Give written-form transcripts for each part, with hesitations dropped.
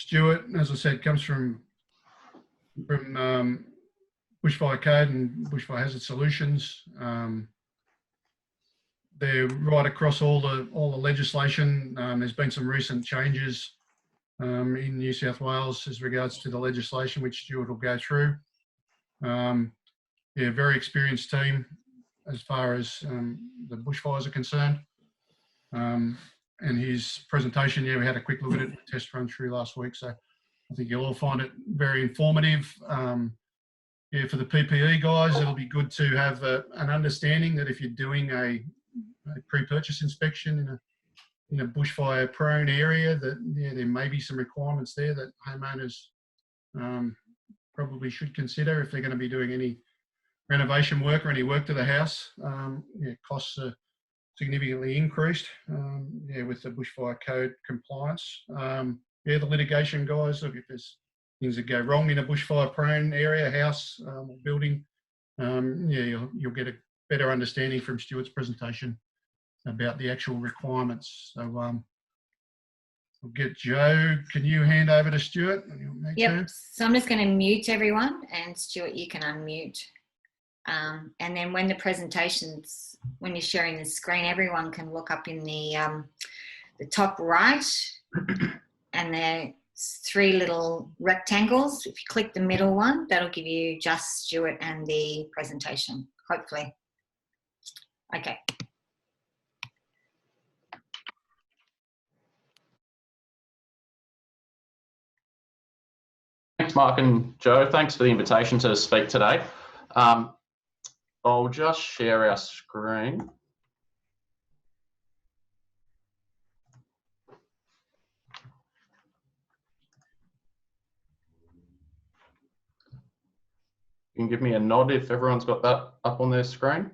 Stuart, as I said, comes from Bushfire Code and Bushfire Hazard Solutions. They're right across all the legislation. There's been some recent changes in New South Wales as regards to the legislation, which Stuart will go through. Yeah, very experienced team as far as the bushfires are concerned. And his presentation, yeah, we had a quick look at it, test run through last week. So I think you'll all find it very informative. Yeah, for the PPE guys, it'll be good to have an understanding that if you're doing a pre-purchase inspection in a bushfire prone area, that yeah, there may be some requirements there that homeowners probably should consider if they're going to be doing any renovation work or any work to the house. Yeah, costs are significantly increased yeah, with the Bushfire Code compliance. Yeah, the litigation guys, look, if there's things that go wrong in a bushfire prone area, house or building, yeah, you'll get a better understanding from Stuart's presentation about the actual requirements. So we'll get Joe. Can you hand over to Stuart? Yep, so I'm just going to mute everyone, and Stuart, you can unmute. And then when the presentations, when you're sharing the screen, everyone can look up in the top right, and there's 3 little rectangles. If you click the middle one, that'll give you just Stuart and the presentation, hopefully. Okay. Thanks, Mark and Joe. Thanks for the invitation to speak today. I'll just share our screen. You can give me a nod if everyone's got that up on their screen.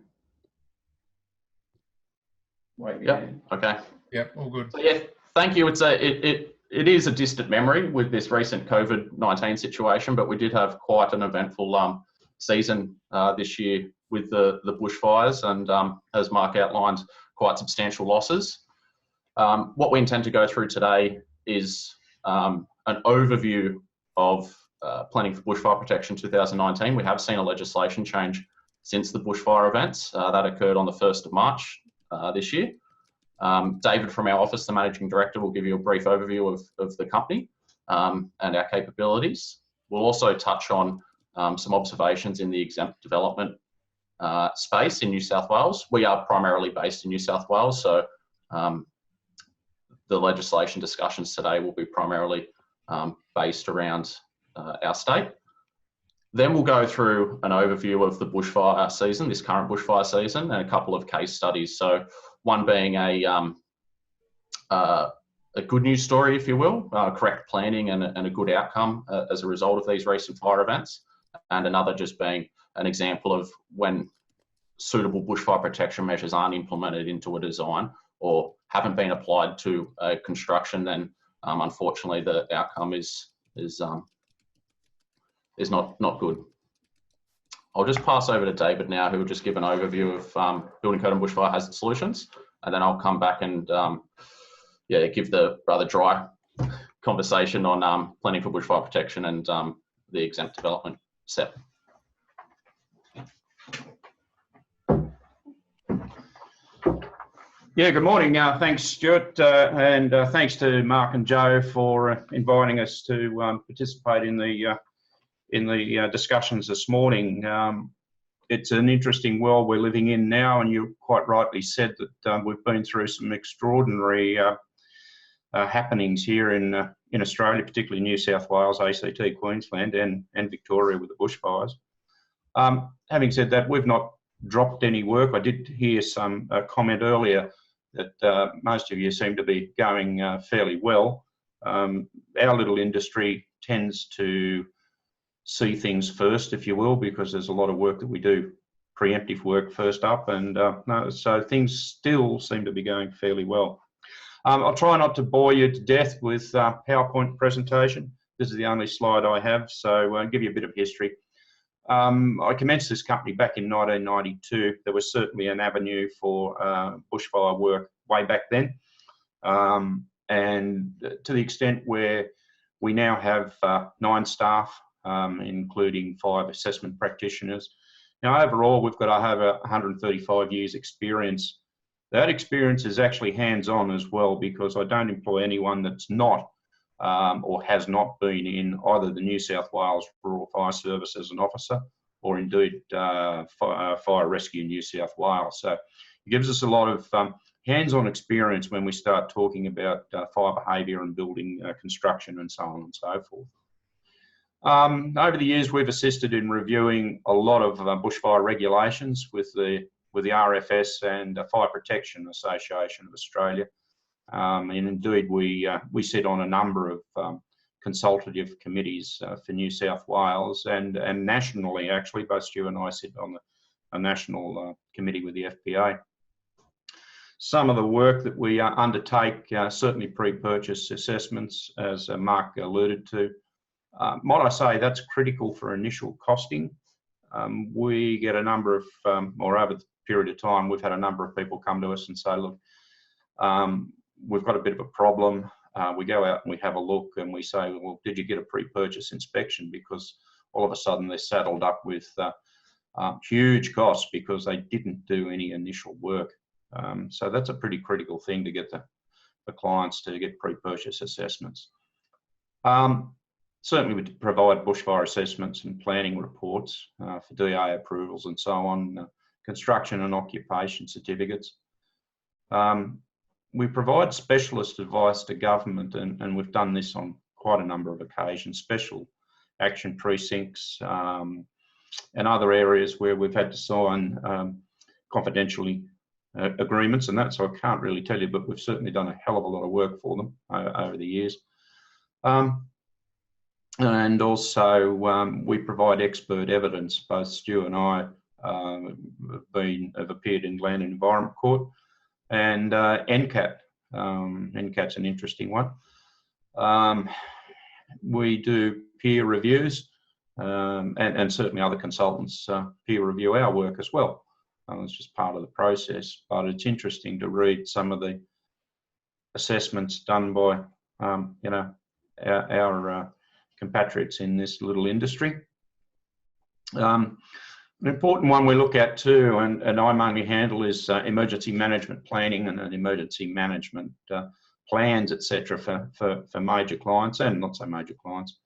Wait, yep. Yeah. Okay. Yep. All good. So yeah, thank you. It's it is a distant memory with this recent COVID-19 situation, but we did have quite an eventful season this year with the bushfires, and as Mark outlined, quite substantial losses. What we intend to go through today is an overview of planning for bushfire protection 2019. We have seen a legislation change since the bushfire events that occurred on the 1st of March this year. David from our office, the Managing Director, will give you a brief overview of the company and our capabilities. We'll also touch on some observations in the exempt development space in New South Wales. We are primarily based in New South Wales, so the legislation discussions today will be primarily based around our state. Then we'll go through an overview of the bushfire season, this current bushfire season, and a couple of case studies. So one being a good news story, if you will, correct planning and a good outcome as a result of these recent fire events, and another just being an example of when suitable bushfire protection measures aren't implemented into a design or haven't been applied to a construction, then unfortunately the outcome is not good. I'll just pass over to David now, who will just give an overview of building code and bushfire hazard solutions, and then I'll come back and yeah, give the rather dry conversation on planning for bushfire protection and the exempt development step. Yeah, good morning. Thanks, Stuart, and thanks to Mark and Joe for inviting us to participate in the discussions this morning. It's an interesting world we're living in now, and you quite rightly said that we've been through some extraordinary happenings here in Australia, particularly New South Wales, ACT, Queensland, and Victoria with the bushfires. Having said that, we've not dropped any work. I did hear some comment earlier that most of you seem to be going fairly well. Our little industry tends to see things first, if you will, because there's a lot of work that we do, preemptive work first up, and so things still seem to be going fairly well. I'll try not to bore you to death with PowerPoint presentation. This is the only slide I have, so I'll give you a bit of history. I commenced this company back in 1992. There was certainly an avenue for bushfire work way back then, and to the extent where We now have 9 staff, including 5 assessment practitioners. Now, overall, we've got over 135 years experience. That experience is actually hands-on as well, because I don't employ anyone that's not or has not been in either the New South Wales Rural Fire Service as an officer, or indeed Fire Rescue New South Wales. So it gives us a lot of hands-on experience when we start talking about fire behaviour and building construction and so on and so forth. Over the years, we've assisted in reviewing a lot of bushfire regulations with the RFS and Fire Protection Association of Australia. And indeed, we sit on a number of consultative committees for New South Wales and nationally, actually. Both Stu and I sit on a national committee with the FPA. Some of the work that we undertake, certainly pre-purchase assessments, as Mark alluded to. Might I say that's critical for initial costing. We get a number of, or over the period of time, we've had a number of people come to us and say, look, we've got a bit of a problem. We go out and we have a look and we say, well, did you get a pre-purchase inspection? Because all of a sudden they're saddled up with huge costs because they didn't do any initial work. So that's a pretty critical thing to get the clients to get pre-purchase assessments. Certainly we provide bushfire assessments and planning reports for DA approvals and so on, construction and occupation certificates. We provide specialist advice to government, and we've done this on quite a number of occasions, special action precincts and other areas where we've had to sign confidentially agreements and that, so I can't really tell you, but we've certainly done a hell of a lot of work for them over the years. And also we provide expert evidence. Both Stu and I have appeared in Land and Environment Court, and NCAT. NCAT's an interesting one. We do peer reviews, and certainly other consultants peer review our work as well. It's just part of the process, but it's interesting to read some of the assessments done by you know, our compatriots in this little industry. An important one we look at too, and I mainly handle, is emergency management planning and emergency management plans, etc., for major clients and not so major clients.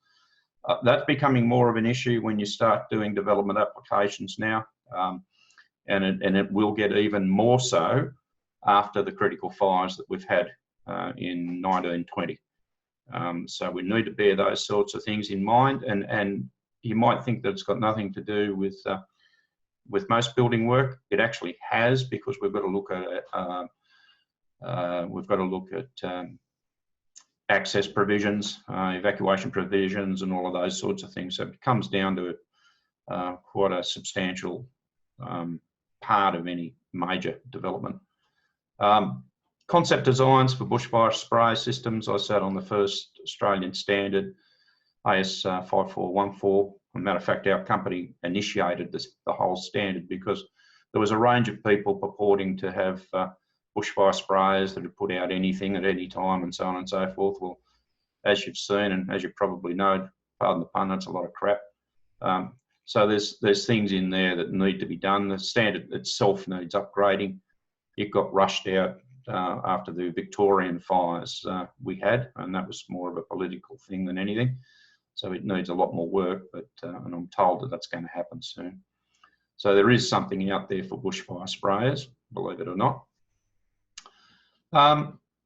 That's becoming more of an issue when you start doing development applications now, and it will get even more so after the critical fires that we've had in 1920. So we need to bear those sorts of things in mind, and you might think that it's got nothing to do with most building work. It actually has, because we've got to look at access provisions, evacuation provisions, and all of those sorts of things. So it comes down to quite a substantial part of any major development. Concept designs for bushfire spray systems. I sat on the first Australian standard, AS 5414. As a matter of fact, our company initiated the whole standard because there was a range of people purporting to have bushfire sprayers that would put out anything at any time and so on and so forth. Well, as you've seen and as you probably know, pardon the pun, that's a lot of crap. So there's things in there that need to be done. The standard itself needs upgrading. It got rushed out after the Victorian fires we had, and that was more of a political thing than anything. So it needs a lot more work, but and I'm told that that's going to happen soon. So there is something out there for bushfire sprayers, believe it or not.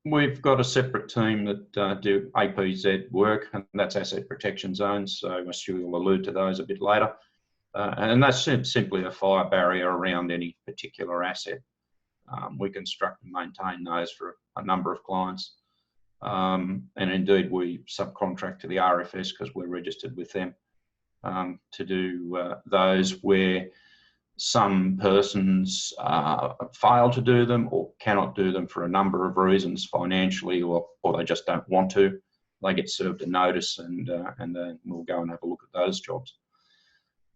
We've got a separate team that do APZ work, and that's asset protection zones. So I'm sure we'll allude to those a bit later. And that's simply a fire barrier around any particular asset. We construct and maintain those for a number of clients. And indeed, we subcontract to the RFS because we're registered with them to do those where some persons fail to do them or cannot do them for a number of reasons, financially, or they just don't want to. They get served a notice, and then we'll go and have a look at those jobs.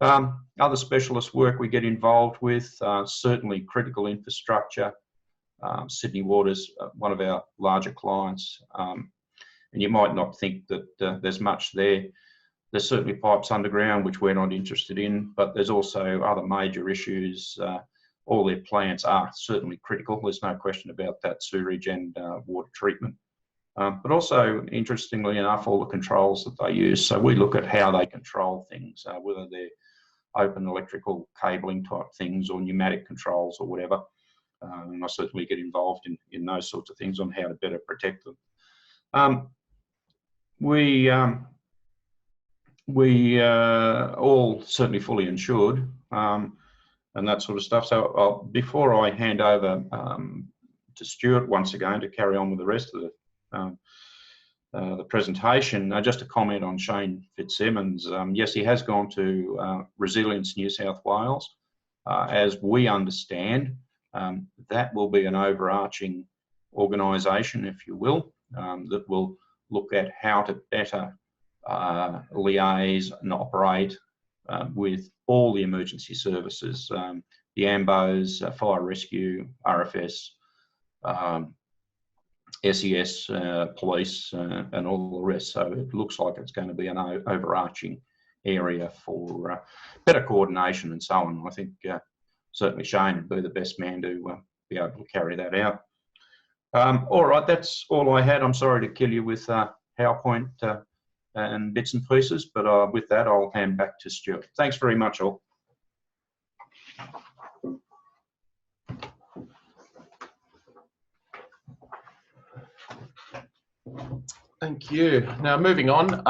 Other specialist work we get involved with, certainly critical infrastructure. Sydney Water's one of our larger clients. and you might not think that there's much there. There's certainly pipes underground, which we're not interested in, but there's also other major issues. All their plants are certainly critical. There's no question about that, sewerage and water treatment. But also, interestingly enough, all the controls that they use. So we look at how they control things, whether they're open electrical cabling type things or pneumatic controls or whatever. And I certainly get involved in those sorts of things on how to better protect them. We all certainly fully insured and that sort of stuff. So before I hand over to Stuart once again to carry on with the rest of the presentation, just a comment on Shane Fitzsimmons. Yes, he has gone to Resilience New South Wales. As we understand, that will be an overarching organisation, if you will, that will look at how to better liaise and operate with all the emergency services, the AMBOs, fire rescue, RFS, SES, police, and all the rest. So it looks like it's going to be an overarching area for better coordination and so on. I think certainly Shane would be the best man to be able to carry that out. All right, that's all I had. I'm sorry to kill you with PowerPoint and bits and pieces, but with that, I'll hand back to Stuart. Thanks very much, all. Thank you. Now, moving on,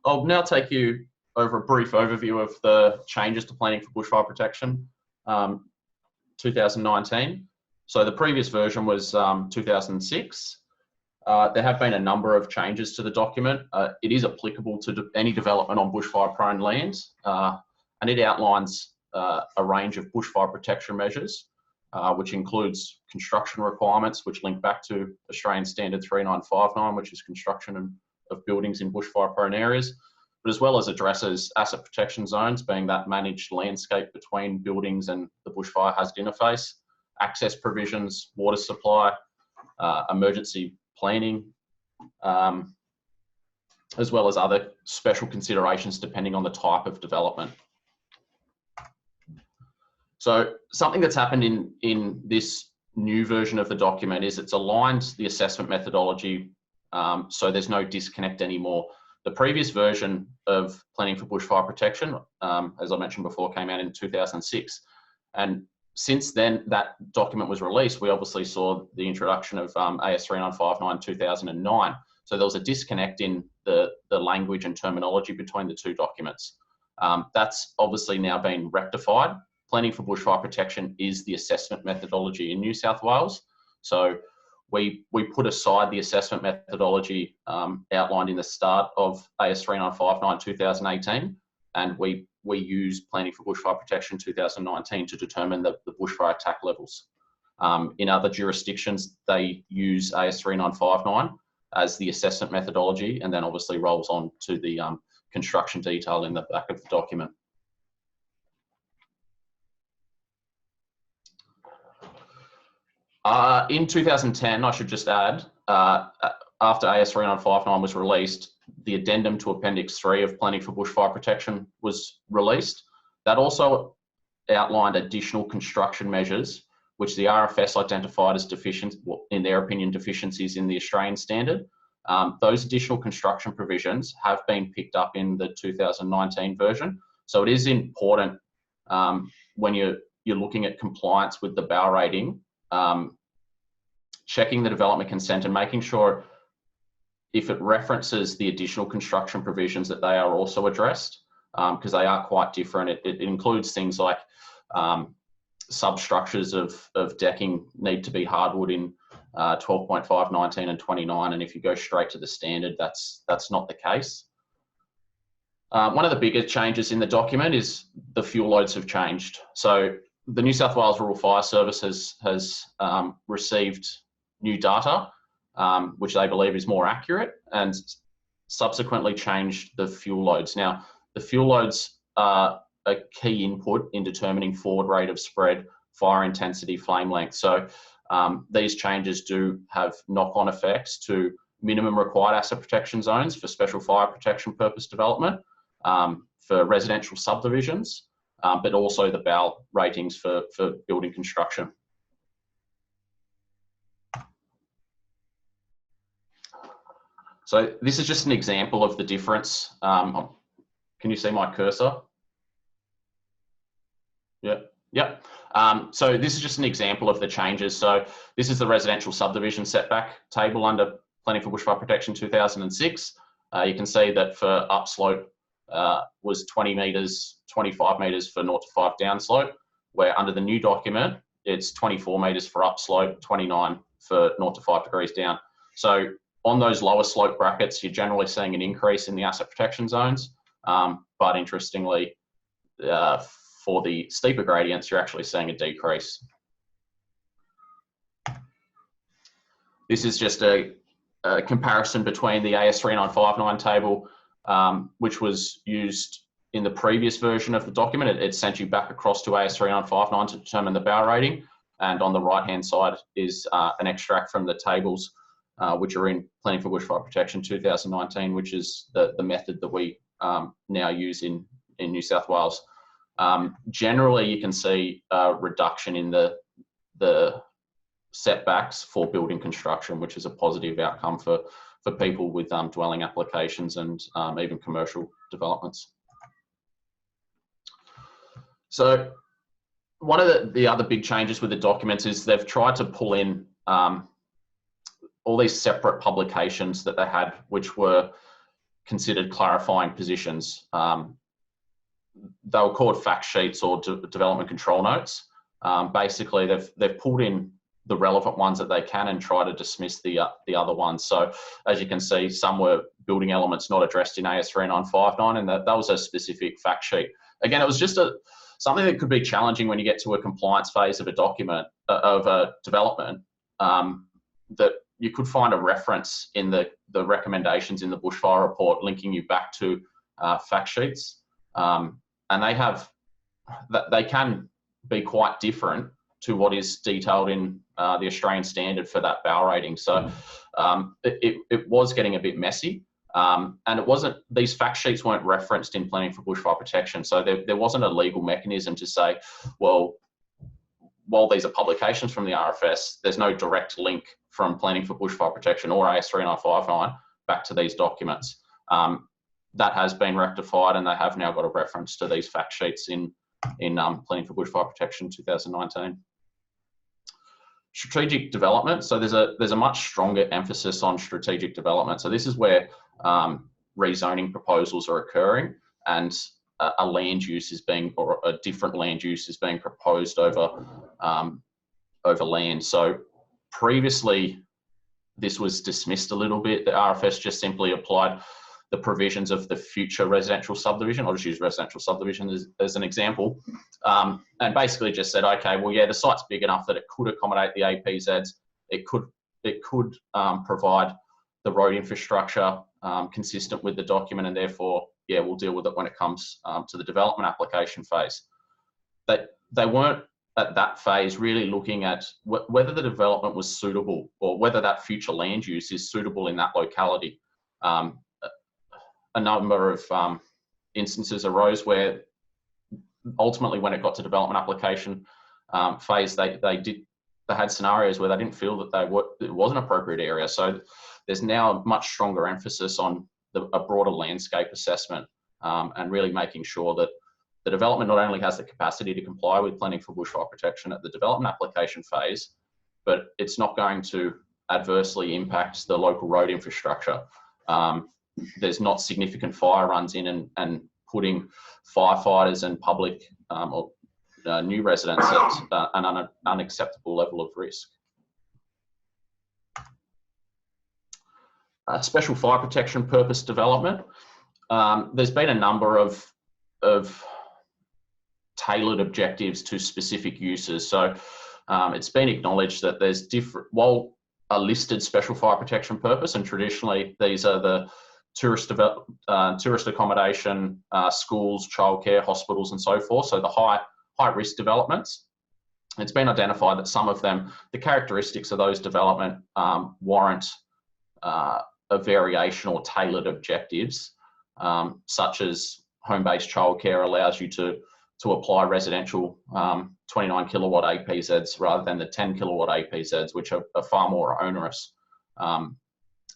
I'll now take you over a brief overview of the changes to planning for bushfire protection 2019. So the previous version was 2006. There have been a number of changes to the document. It is applicable to any development on bushfire-prone lands, and it outlines a range of bushfire protection measures, which includes construction requirements, which link back to Australian Standard 3959, which is construction of buildings in bushfire-prone areas, but as well as addresses asset protection zones, being that managed landscape between buildings and the bushfire hazard interface, access provisions, water supply, emergency planning, as well as other special considerations depending on the type of development. So something that's happened in this new version of the document is it's aligned the assessment methodology, so there's no disconnect anymore. The previous version of Planning for Bushfire Protection, as I mentioned before, came out in 2006. And since then, that document was released, we obviously saw the introduction of AS 3959 2009. So there was a disconnect in the language and terminology between the two documents. That's obviously now been rectified. Planning for Bushfire Protection is the assessment methodology in New South Wales. So we put aside the assessment methodology outlined in the start of AS 3959 2018, and we use Planning for Bushfire Protection 2019 to determine the bushfire attack levels. In other jurisdictions, they use AS 3959 as the assessment methodology, and then obviously rolls on to the construction detail in the back of the document. In 2010, I should just add, after AS 3959 was released, the addendum to Appendix 3 of Planning for Bushfire Protection was released. That also outlined additional construction measures, which the RFS identified as deficient, in their opinion, deficiencies in the Australian standard. Those additional construction provisions have been picked up in the 2019 version. So it is important when you're looking at compliance with the BAL rating, checking the development consent and making sure if it references the additional construction provisions that they are also addressed, because they are quite different. It includes things like substructures of decking need to be hardwood in 12.5, 19 and 29, and if you go straight to the standard, that's not the case. One of the bigger changes in the document is the fuel loads have changed. So the New South Wales Rural Fire Service has received new data, which they believe is more accurate, and subsequently changed the fuel loads. Now, the fuel loads are a key input in determining forward rate of spread, fire intensity, flame length. So these changes do have knock-on effects to minimum required asset protection zones for special fire protection purpose development for residential subdivisions, but also the BAL ratings for building construction. So this is just an example of the difference. Can you see my cursor? Yep. So this is just an example of the changes. So this is the residential subdivision setback table under Planning for Bushfire Protection 2006. You can see that for upslope was 20 metres, 25 metres for 0 to 5 downslope, where under the new document, it's 24 metres for upslope, 29 for 0 to 5 degrees down. So on those lower slope brackets, you're generally seeing an increase in the asset protection zones. But interestingly, for the steeper gradients, you're actually seeing a decrease. This is just a comparison between the AS 3959 table, which was used in the previous version of the document. It sent you back across to AS 3959 to determine the BAL rating. And on the right-hand side is an extract from the tables, which are in Planning for Bushfire Protection 2019, which is the method that we now use in New South Wales. Generally, you can see a reduction in the setbacks for building construction, which is a positive outcome for people with dwelling applications and even commercial developments. So one of the other big changes with the documents is they've tried to pull in all these separate publications that they had, which were considered clarifying positions. They were called fact sheets or development control notes. Basically, they've pulled in the relevant ones that they can and try to dismiss the other ones. So as you can see, some were building elements not addressed in AS 3959, and that was a specific fact sheet. Again, it was just something that could be challenging when you get to a compliance phase of a document, of a development, that you could find a reference in the recommendations in the bushfire report linking you back to fact sheets. And they can be quite different to what is detailed in the Australian standard for that BAL rating. So it was getting a bit messy. And these fact sheets weren't referenced in Planning for Bushfire Protection. So there wasn't a legal mechanism to say, well, while these are publications from the RFS, there's no direct link from Planning for Bushfire Protection or AS 3959 back to these documents. That has been rectified, and they have now got a reference to these fact sheets in Planning for Bushfire Protection 2019. Strategic development. So there's a much stronger emphasis on strategic development. So this is where rezoning proposals are occurring, and a land use is being, or a different land use is being proposed over land. So previously, this was dismissed a little bit. The RFS just simply applied the provisions of the future residential subdivision. I'll just use residential subdivision as an example, and basically just said, okay, well, yeah, the site's big enough that it could accommodate the APZs. It could provide the road infrastructure consistent with the document, and therefore, yeah, we'll deal with it when it comes to the development application phase. They weren't at that phase really looking at whether the development was suitable or whether that future land use is suitable in that locality. A number of instances arose where ultimately when it got to development application phase, they had scenarios where they didn't feel that it was an appropriate area. So there's now a much stronger emphasis on a broader landscape assessment and really making sure that the development not only has the capacity to comply with Planning for Bushfire Protection at the development application phase, but it's not going to adversely impact the local road infrastructure. There's not significant fire runs in and putting firefighters and public or new residents at an unacceptable level of risk. Special fire protection purpose development. There's been a number of tailored objectives to specific uses. So it's been acknowledged that there's different, while a listed special fire protection purpose, and traditionally these are the tourist accommodation, schools, childcare, hospitals, and so forth. So the high risk developments. It's been identified that some of them, the characteristics of those development warrant a variation or tailored objectives, such as home-based childcare allows you to apply residential 29 kilowatt APZs rather than the 10 kilowatt APZs, which are far more onerous.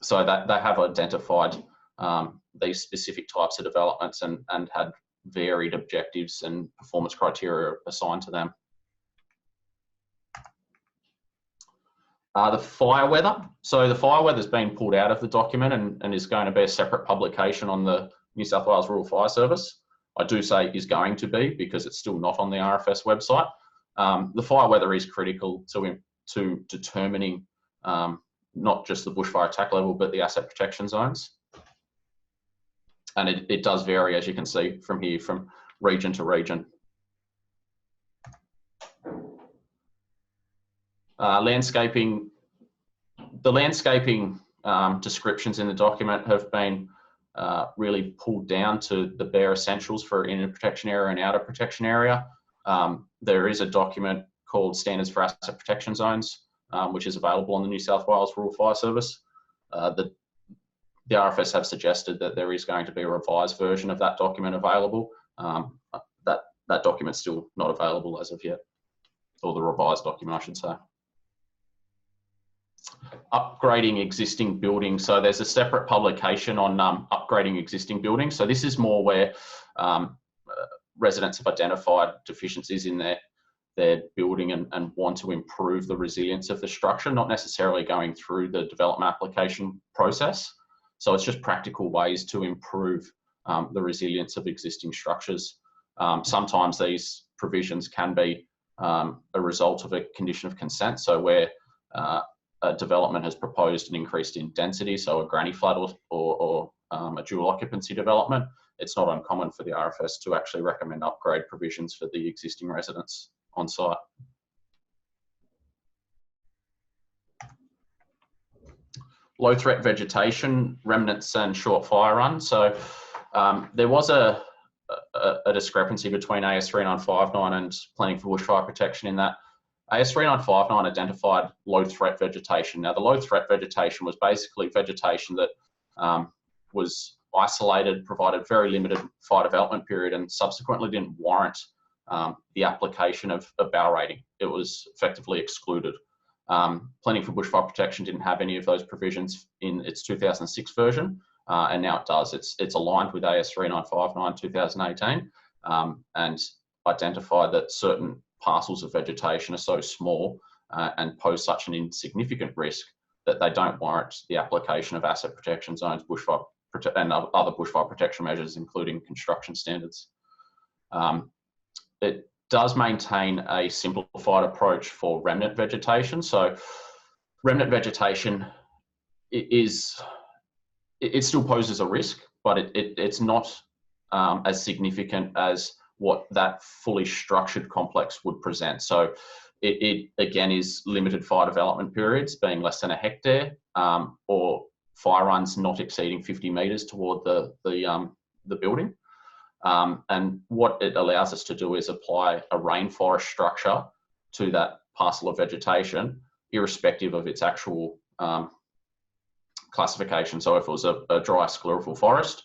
So that they have identified these specific types of developments and had varied objectives and performance criteria assigned to them. The fire weather. So the fire weather has been pulled out of the document and is going to be a separate publication on the New South Wales Rural Fire Service. I do say is going to be because it's still not on the RFS website. The fire weather is critical to determining not just the bushfire attack level, but the asset protection zones. And it does vary, as you can see from here, from region to region. Landscaping. The landscaping descriptions in the document have been really pulled down to the bare essentials for inner protection area and outer protection area. There is a document called Standards for Asset Protection Zones, which is available on the New South Wales Rural Fire Service. The RFS have suggested that there is going to be a revised version of that document available. That document's still not available as of yet, or the revised document, I should say. Upgrading existing buildings. So there's a separate publication on upgrading existing buildings. So this is more where residents have identified deficiencies in their building and want to improve the resilience of the structure, not necessarily going through the development application process. So it's just practical ways to improve the resilience of existing structures. Sometimes these provisions can be a result of a condition of consent. So where a development has proposed an increase in density, so a granny flat or a dual occupancy development, it's not uncommon for the RFS to actually recommend upgrade provisions for the existing residents on site. Low threat vegetation, remnants and short fire runs. So there was a discrepancy between AS 3959 and planning for bushfire protection in that AS 3959 identified low threat vegetation. Now, the low threat vegetation was basically vegetation that was isolated, provided very limited fire development period, and subsequently didn't warrant the application of a bow rating. It was effectively excluded. Planning for bushfire protection didn't have any of those provisions in its 2006 version, and now it does. It's aligned with AS 3959 2018 and identified that certain parcels of vegetation are so small and pose such an insignificant risk that they don't warrant the application of asset protection zones, bushfire and other bushfire protection measures, including construction standards. It does maintain a simplified approach for remnant vegetation. So remnant vegetation it still poses a risk, but it's not as significant as what that fully structured complex would present. So it again is limited fire development periods being less than a hectare, or fire runs not exceeding 50 metres toward the building. And what it allows us to do is apply a rainforest structure to that parcel of vegetation, irrespective of its actual classification. So if it was a dry sclerophyll forest,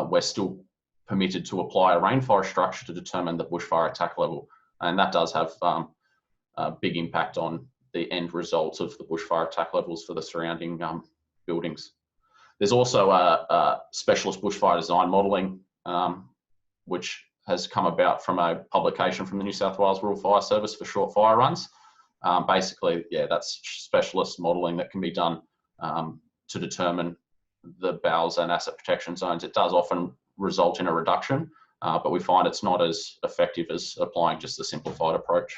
we're still permitted to apply a rainforest structure to determine the bushfire attack level. And that does have a big impact on the end results of the bushfire attack levels for the surrounding buildings. There's also a specialist bushfire design modelling, which has come about from a publication from the New South Wales Rural Fire Service for short fire runs. Basically, yeah, that's specialist modelling that can be done to determine the BOWs and asset protection zones. It does often result in a reduction, but we find it's not as effective as applying just the simplified approach.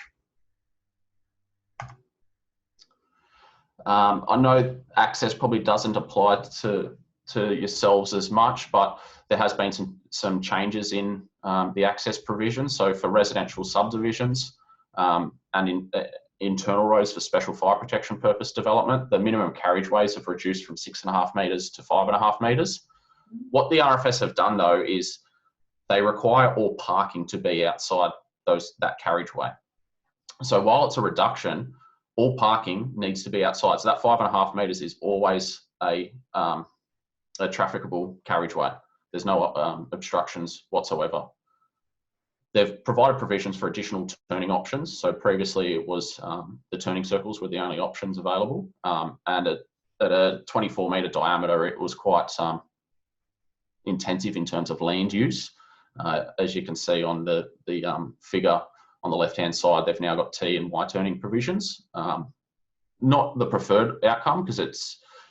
I know access probably doesn't apply to yourselves as much, but there has been some changes in the access provision. So for residential subdivisions and in internal roads for special fire protection purpose development, the minimum carriageways have reduced from 6.5 metres to 5.5 metres. What the RFS have done though is they require all parking to be outside that carriageway. So while it's a reduction, all parking needs to be outside. So that 5.5 metres is always a a trafficable carriageway. There's no obstructions whatsoever. They've provided provisions for additional turning options. So previously it was the turning circles were the only options available. And at a 24 metre diameter, it was quite intensive in terms of land use. As you can see on the figure on the left-hand side, they've now got T and Y turning provisions. Not the preferred outcome, because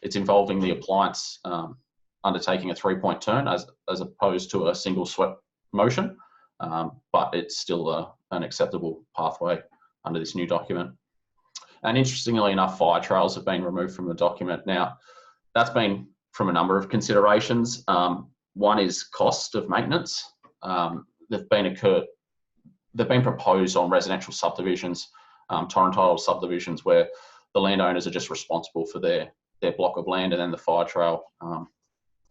it's involving the appliance undertaking a 3-point turn as opposed to a single swept motion. But it's still an acceptable pathway under this new document. And interestingly enough, fire trails have been removed from the document. Now, that's been from a number of considerations. One is cost of maintenance. They've been proposed on residential subdivisions, torrent title subdivisions, where the landowners are just responsible for their block of land, and then the fire trail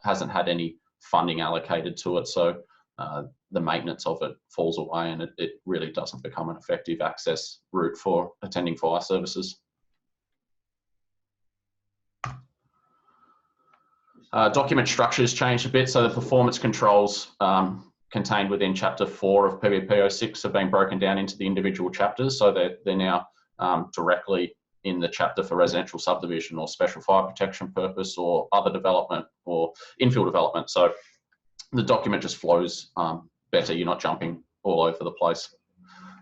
hasn't had any funding allocated to it. So the maintenance of it falls away, and it really doesn't become an effective access route for attending fire services. Document structure has changed a bit, so the performance controls contained within Chapter 4 of PBP06 have been broken down into the individual chapters, so they're now directly in the chapter for residential subdivision or special fire protection purpose or other development or infill development. So the document just flows better. You're not jumping all over the place.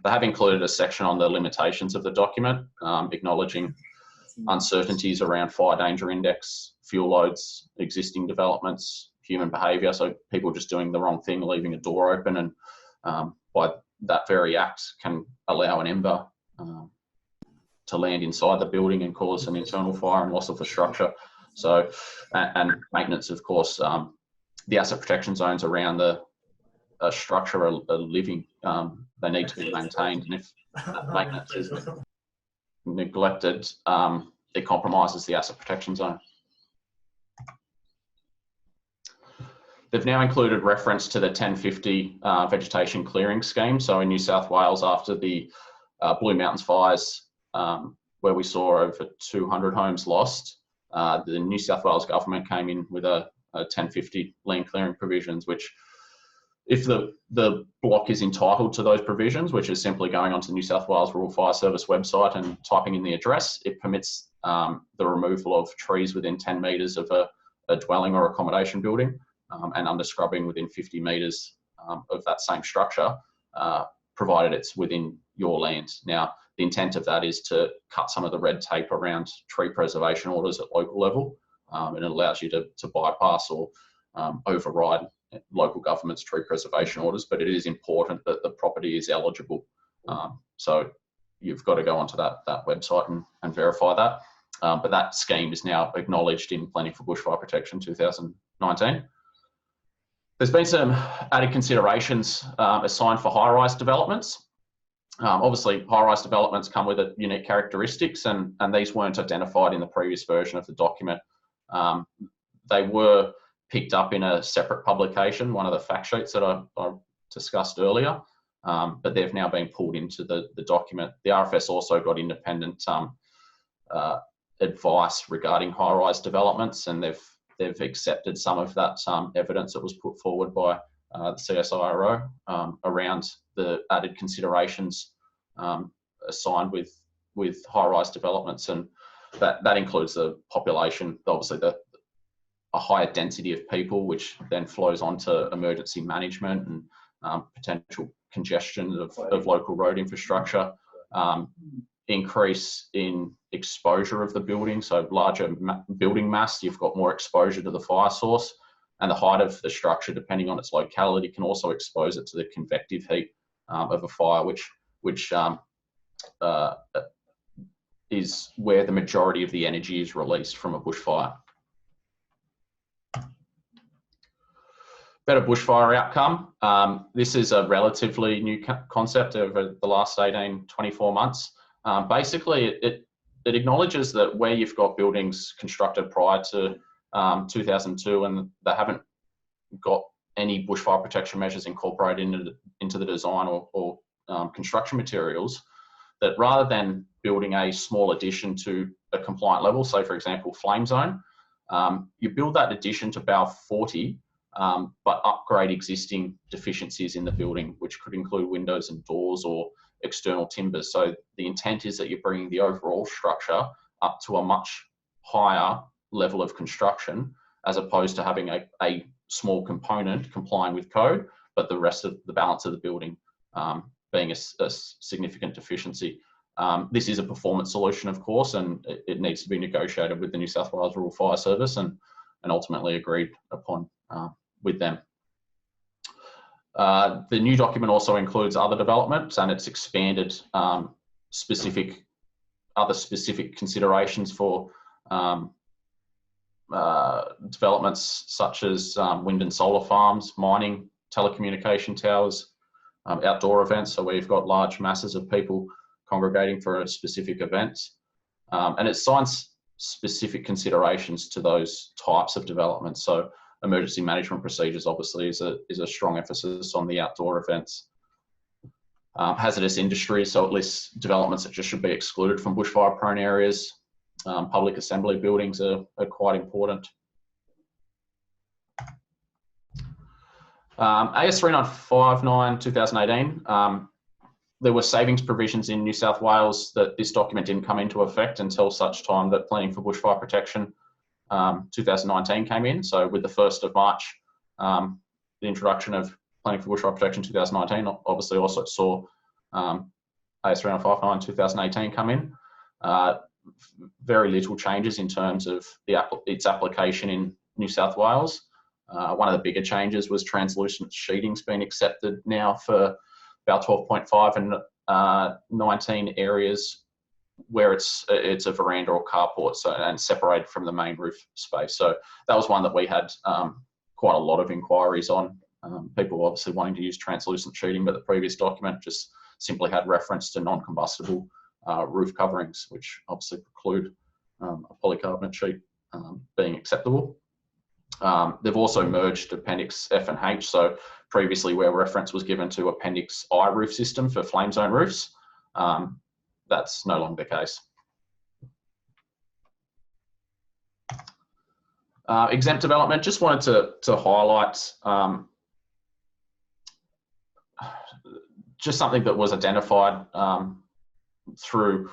They have included a section on the limitations of the document, acknowledging uncertainties around fire danger index, fuel loads, existing developments, human behaviour. So people just doing the wrong thing, leaving a door open, and by that very act can allow an ember to land inside the building and cause an internal fire and loss of the structure. So, and maintenance, of course, the asset protection zones around the structure are living. They need to be maintained, and if maintenance is neglected, it compromises the asset protection zone. They've now included reference to the 1050 vegetation clearing scheme. So in New South Wales, after the Blue Mountains fires, where we saw over 200 homes lost, the New South Wales government came in with a 1050 land clearing provisions, which, if the block is entitled to those provisions, which is simply going onto the New South Wales Rural Fire Service website and typing in the address, it permits the removal of trees within 10 metres of a dwelling or accommodation building, and underscrubbing within 50 metres of that same structure, provided it's within your land. Now, the intent of that is to cut some of the red tape around tree preservation orders at local level, and it allows you to bypass or override local government's tree preservation orders, but it is important that the property is eligible. So you've got to go onto that website and verify that. But that scheme is now acknowledged in Planning for Bushfire Protection 2019. There's been some added considerations assigned for high-rise developments. Obviously, high-rise developments come with unique characteristics, and these weren't identified in the previous version of the document. They were picked up in a separate publication, one of the fact sheets that I discussed earlier, but they've now been pulled into the document. The RFS also got independent advice regarding high-rise developments, and they've accepted some of that evidence that was put forward by the CSIRO around the added considerations assigned with high-rise developments, and that includes the population, obviously a higher density of people, which then flows onto emergency management and potential congestion of local road infrastructure, increase in exposure of the building. So larger building mass, you've got more exposure to the fire source, and the height of the structure, depending on its locality, can also expose it to the convective heat of a fire, which is where the majority of the energy is released from a bushfire. Better bushfire outcome. This is a relatively new concept over the last 24 months. Basically, it acknowledges that where you've got buildings constructed prior to 2002 and they haven't got any bushfire protection measures incorporated into the design or construction materials, that rather than building a small addition to a compliant level, so for example, flame zone, You build that addition to BAL 40, but upgrade existing deficiencies in the building, which could include windows and doors or external timbers. So the intent is that you're bringing the overall structure up to a much higher level of construction, as opposed to having a small component complying with code, but the rest of the balance of the building being a significant deficiency. This is a performance solution, of course, and it needs to be negotiated with the New South Wales Rural Fire Service and ultimately agreed upon with them. The new document also includes other developments, and it's expanded specific considerations for developments such as wind and solar farms, mining, telecommunication towers, outdoor events, so we've got large masses of people congregating for a specific event, and it assigns specific considerations to those types of developments. So emergency management procedures obviously is a strong emphasis on the outdoor events. Hazardous industry, so it lists developments that just should be excluded from bushfire prone areas. Public assembly buildings are quite important. AS 3959 2018, there were savings provisions in New South Wales that this document didn't come into effect until such time that Planning for Bushfire Protection 2019 came in. So with the 1st of March, the introduction of Planning for Bushfire Protection 2019 obviously also saw AS 3959 2018 come in. Very little changes in terms of its application in New South Wales. One of the bigger changes was translucent sheeting's been accepted now for about 12.5 and 19 areas where it's a veranda or carport, so, and separated from the main roof space. So that was one that we had quite a lot of inquiries on. People obviously wanting to use translucent sheeting, but the previous document just simply had reference to non-combustible roof coverings, which obviously preclude a polycarbonate sheet being acceptable. They've also merged Appendix F and H. So previously where reference was given to Appendix I roof system for flame zone roofs, that's no longer the case. Exempt development, just wanted to highlight just something that was identified through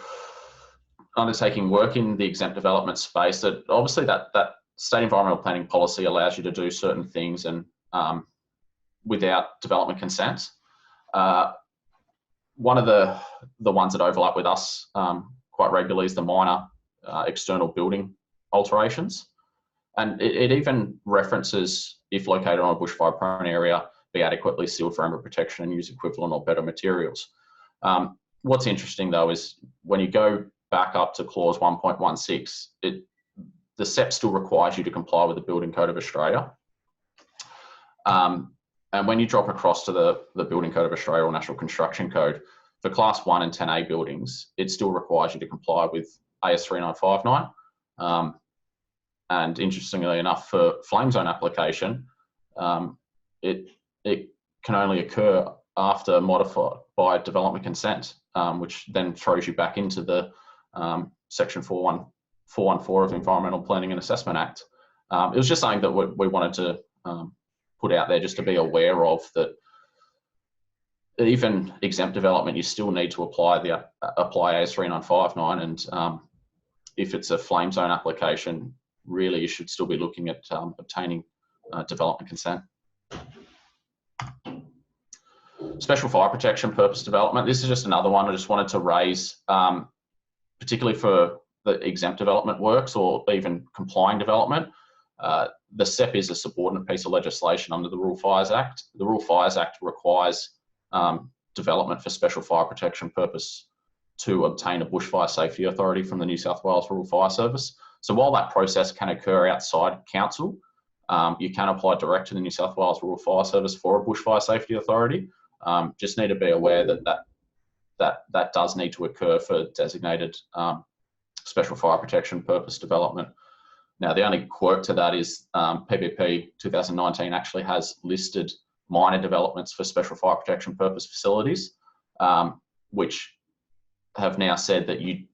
undertaking work in the exempt development space, that obviously that state environmental planning policy allows you to do certain things and without development consent. One of the ones that overlap with us quite regularly is the minor external building alterations. And it even references, if located on a bushfire prone area, be adequately sealed for amber protection and use equivalent or better materials. What's interesting though is when you go back up to clause 1.16, the SEP still requires you to comply with the Building Code of Australia. And when you drop across to the Building Code of Australia or National Construction Code, for Class 1 and 10A buildings, it still requires you to comply with AS 3959. And interestingly enough, for flame zone application, it can only occur after modified by development consent, which then throws you back into the Section 414 of the Environmental Planning and Assessment Act. It was just something that we wanted to put out there, just to be aware of, that even exempt development, you still need to apply AS 3959, and if it's a flame zone application, really you should still be looking at obtaining development consent. Special fire protection purpose development. This is just another one I just wanted to raise, particularly for the exempt development works or even complying development. The SEP is a subordinate piece of legislation under the Rural Fires Act. The Rural Fires Act requires development for special fire protection purpose to obtain a bushfire safety authority from the New South Wales Rural Fire Service. So while that process can occur outside council, you can apply direct to the New South Wales Rural Fire Service for a bushfire safety authority. Just need to be aware that does need to occur for designated special fire protection purpose development. Now, the only quirk to that is PBP 2019 actually has listed minor developments for special fire protection purpose facilities, which have now said that the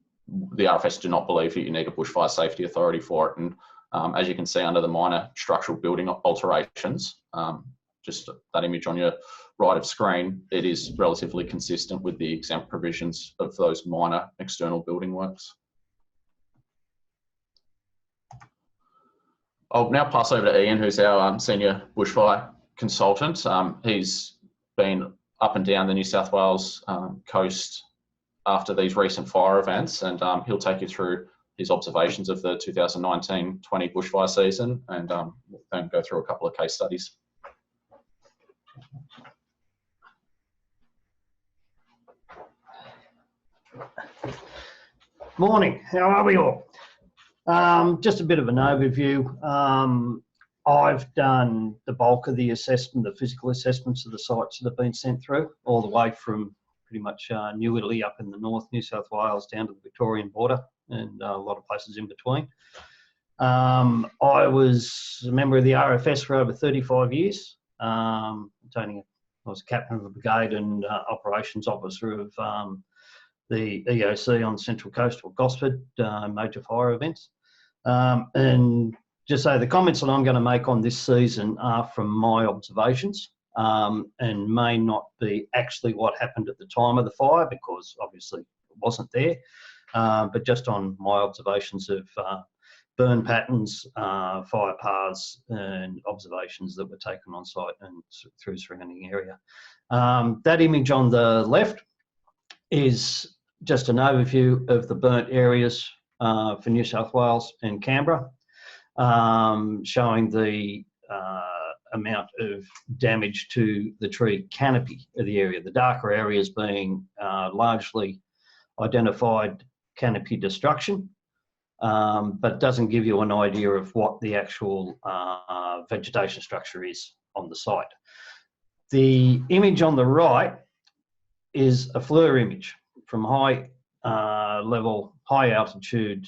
RFS do not believe that you need a bushfire safety authority for it. And as you can see under the minor structural building alterations, just that image on your right of screen, it is relatively consistent with the exempt provisions of those minor external building works. I'll now pass over to Ian, who's our senior bushfire consultant. He's been up and down the New South Wales coast after these recent fire events, and he'll take you through his observations of the 2019-20 bushfire season, and we'll then go through a couple of case studies. Morning, how are we all? Just a bit of an overview. I've done the bulk of the assessment, the physical assessments of the sites that have been sent through, all the way from pretty much New Italy up in the north, New South Wales, down to the Victorian border, and a lot of places in between. I was a member of the RFS for over 35 years. I was captain of a brigade and operations officer of the EOC on the Central Coast or Gosford, major fire events. And just say the comments that I'm going to make on this season are from my observations, and may not be actually what happened at the time of the fire, because obviously it wasn't there, but just on my observations of burn patterns, fire paths, and observations that were taken on site and through surrounding area. That image on the left is just an overview of the burnt areas for New South Wales and Canberra, showing the amount of damage to the tree canopy of the area. The darker areas being largely identified canopy destruction, but doesn't give you an idea of what the actual vegetation structure is on the site. The image on the right is a FLIR image from high level, high altitude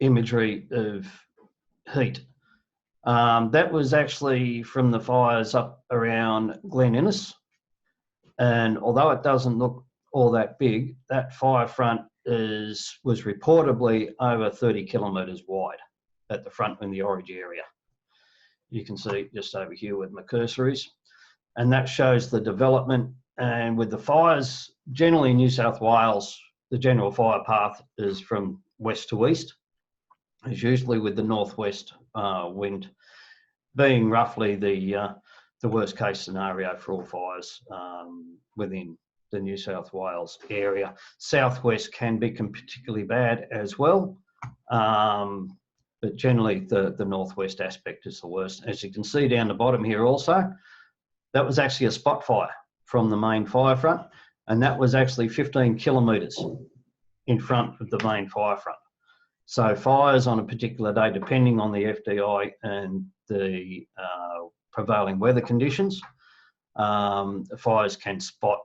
imagery of heat. That was actually from the fires up around Glen Innes, and although it doesn't look all that big, that fire front was reportedly over 30 kilometres wide at the front in the Origin area. You can see just over here with my cursor is, and that shows the development. And with the fires, generally in New South Wales, the general fire path is from west to east. It's usually with the northwest wind being roughly the worst case scenario for all fires within the New South Wales area. Southwest can be particularly bad as well, but generally the northwest aspect is the worst. As you can see down the bottom here also, that was actually a spot fire from the main fire front, and that was actually 15 kilometres in front of the main fire front. So fires on a particular day, depending on the FDI and the prevailing weather conditions, fires can spot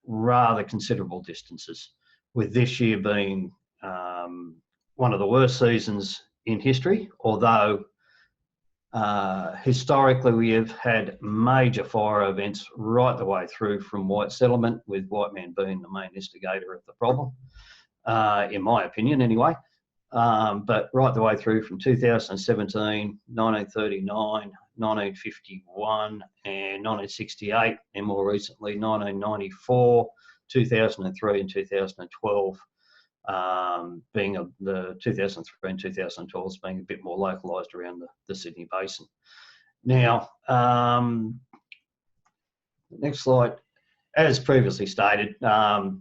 rather considerable distances, with this year being one of the worst seasons in history, although historically we have had major fire events right the way through from white settlement, with white men being the main instigator of the problem, in my opinion anyway. But right the way through from 2017, 1939, 1951 and 1968, and more recently 1994, 2003 and 2012, being the 2003 and 2012 being a bit more localised around the Sydney Basin. Now, next slide. As previously stated,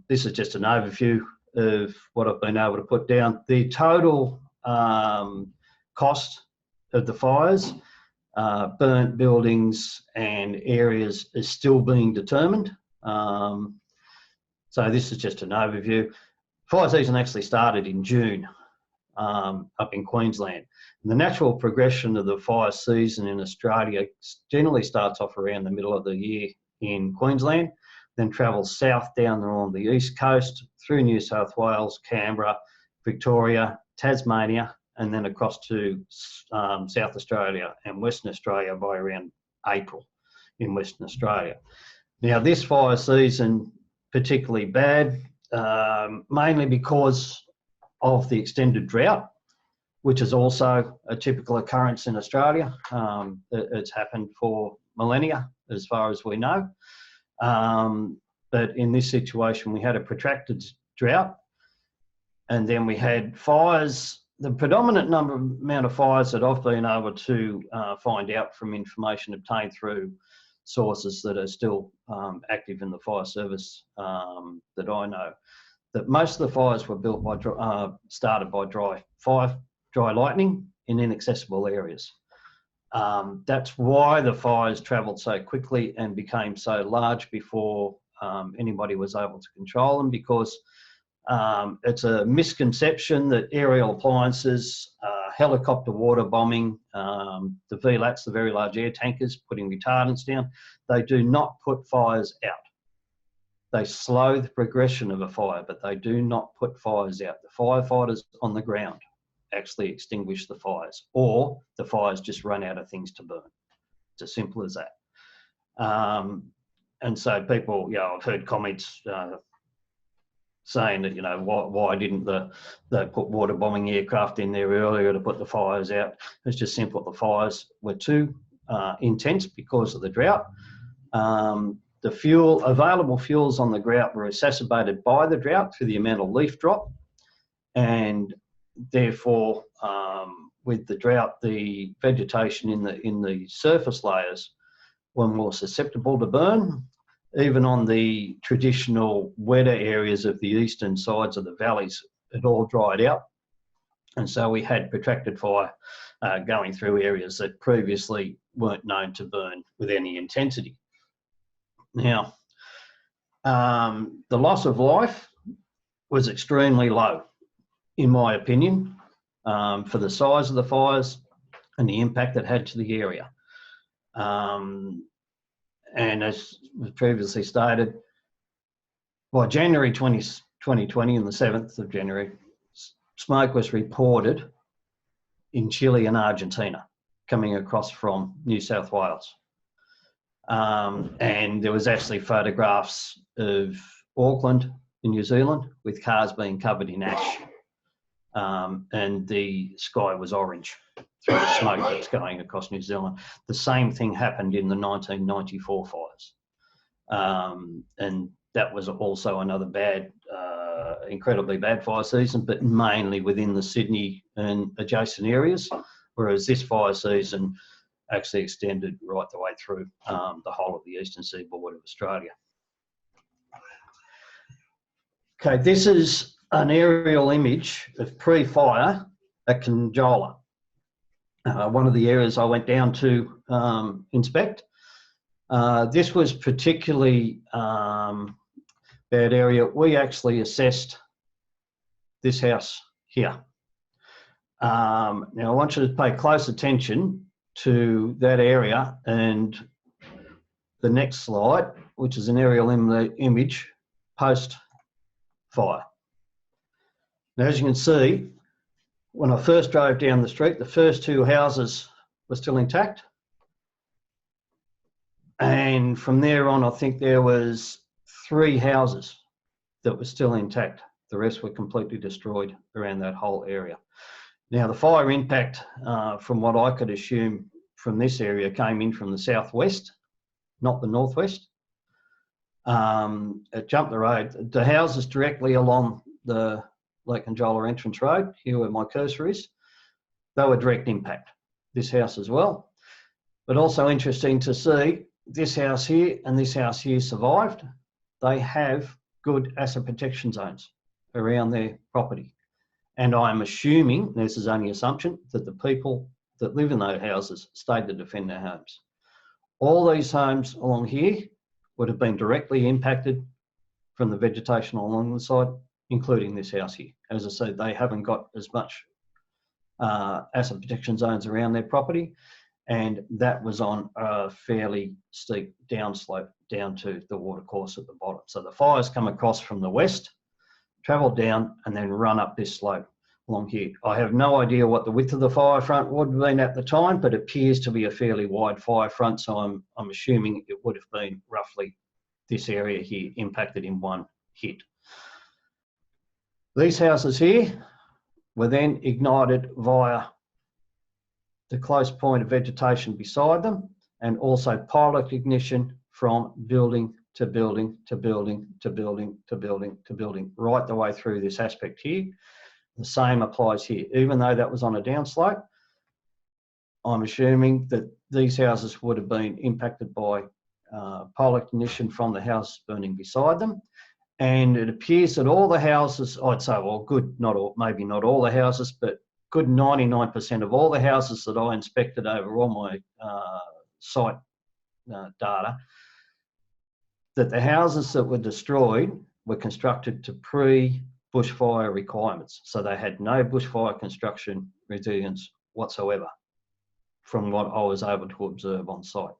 this is just an overview of what I've been able to put down. The total cost of the fires, burnt buildings and areas is still being determined. So this is just an overview. Fire season actually started in June up in Queensland. And the natural progression of the fire season in Australia generally starts off around the middle of the year in Queensland, then travels south down along the east coast through New South Wales, Canberra, Victoria, Tasmania, and then across to South Australia and Western Australia by around April in Western Australia. Now this fire season particularly bad, mainly because of the extended drought, which is also a typical occurrence in Australia. It's happened for millennia, as far as we know. But in this situation, we had a protracted drought, and then we had fires. The predominant amount of fires that I've been able to find out from information obtained through sources that are still active in the fire service that I know, that most of the fires were built by started by dry lightning in inaccessible areas. That's why the fires travelled so quickly and became so large before anybody was able to control them, because it's a misconception that aerial appliances, helicopter water bombing, the VLATs, the very large air tankers, putting retardants down, they do not put fires out. They slow the progression of a fire, but they do not put fires out. The firefighters on the ground actually extinguish the fires, or the fires just run out of things to burn. It's as simple as that. And so people, I've heard comments saying that, why didn't they put water bombing aircraft in there earlier to put the fires out? It's just simple. The fires were too intense because of the drought. The available fuels on the ground were exacerbated by the drought through the amount of leaf drop, and therefore, with the drought, the vegetation in the surface layers were more susceptible to burn. Even on the traditional wetter areas of the eastern sides of the valleys, it all dried out. And so we had protracted fire going through areas that previously weren't known to burn with any intensity. Now, the loss of life was extremely low, in my opinion, for the size of the fires and the impact it had to the area. And as was previously stated, by January 2020, on the 7th of January, smoke was reported in Chile and Argentina coming across from New South Wales. And there was actually photographs of Auckland in New Zealand with cars being covered in ash. And the sky was orange through the smoke that's going across New Zealand. The same thing happened in the 1994 fires. And that was also another incredibly bad fire season, but mainly within the Sydney and adjacent areas, whereas this fire season actually extended right the way through the whole of the eastern seaboard of Australia. Okay, this is an aerial image of pre-fire at Conjola. One of the areas I went down to inspect. This was particularly bad area. We actually assessed this house here. Now I want you to pay close attention to that area and the next slide, which is an aerial image post-fire. Now, as you can see, when I first drove down the street, the first two houses were still intact. And from there on, I think there was 3 houses that were still intact. The rest were completely destroyed around that whole area. Now, the fire impact, from what I could assume from this area, came in from the southwest, not the northwest. It jumped the road. The houses directly along the Lake Conjola entrance road, here where my cursor is, they were direct impact. This house as well. But also interesting to see, this house here and this house here survived. They have good asset protection zones around their property. And I'm assuming, this is only assumption, that the people that live in those houses stayed to defend their homes. All these homes along here would have been directly impacted from the vegetation along the side, including this house here. As I said, they haven't got as much asset protection zones around their property, and that was on a fairly steep downslope down to the watercourse at the bottom. So the fires come across from the west, travel down, and then run up this slope along here. I have no idea what the width of the fire front would have been at the time, but it appears to be a fairly wide fire front, so I'm assuming it would have been roughly this area here impacted in one hit. These houses here were then ignited via the close point of vegetation beside them, and also pilot ignition from building to building to building to building to building to building, right the way through this aspect here. The same applies here. Even though that was on a downslope, I'm assuming that these houses would have been impacted by pilot ignition from the house burning beside them. And it appears that all the houses, I'd say, well, good, not all, maybe not all the houses, but good 99% of all the houses that I inspected over all my site data, that the houses that were destroyed were constructed to pre-bushfire requirements. So they had no bushfire construction resilience whatsoever from what I was able to observe on site.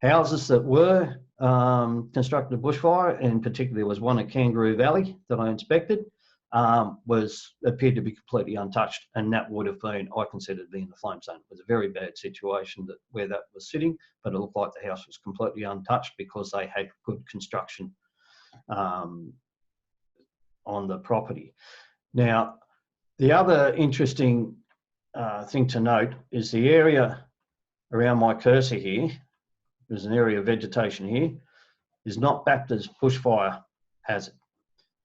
Houses that were constructed to bushfire, and particularly was one at Kangaroo Valley that I inspected, appeared to be completely untouched, and that would have been, I considered, being the flame zone. It was a very bad situation where that was sitting, but it looked like the house was completely untouched because they had good construction on the property. Now, the other interesting thing to note is the area around my cursor here. There's an area of vegetation here, is not backed as bushfire hazard.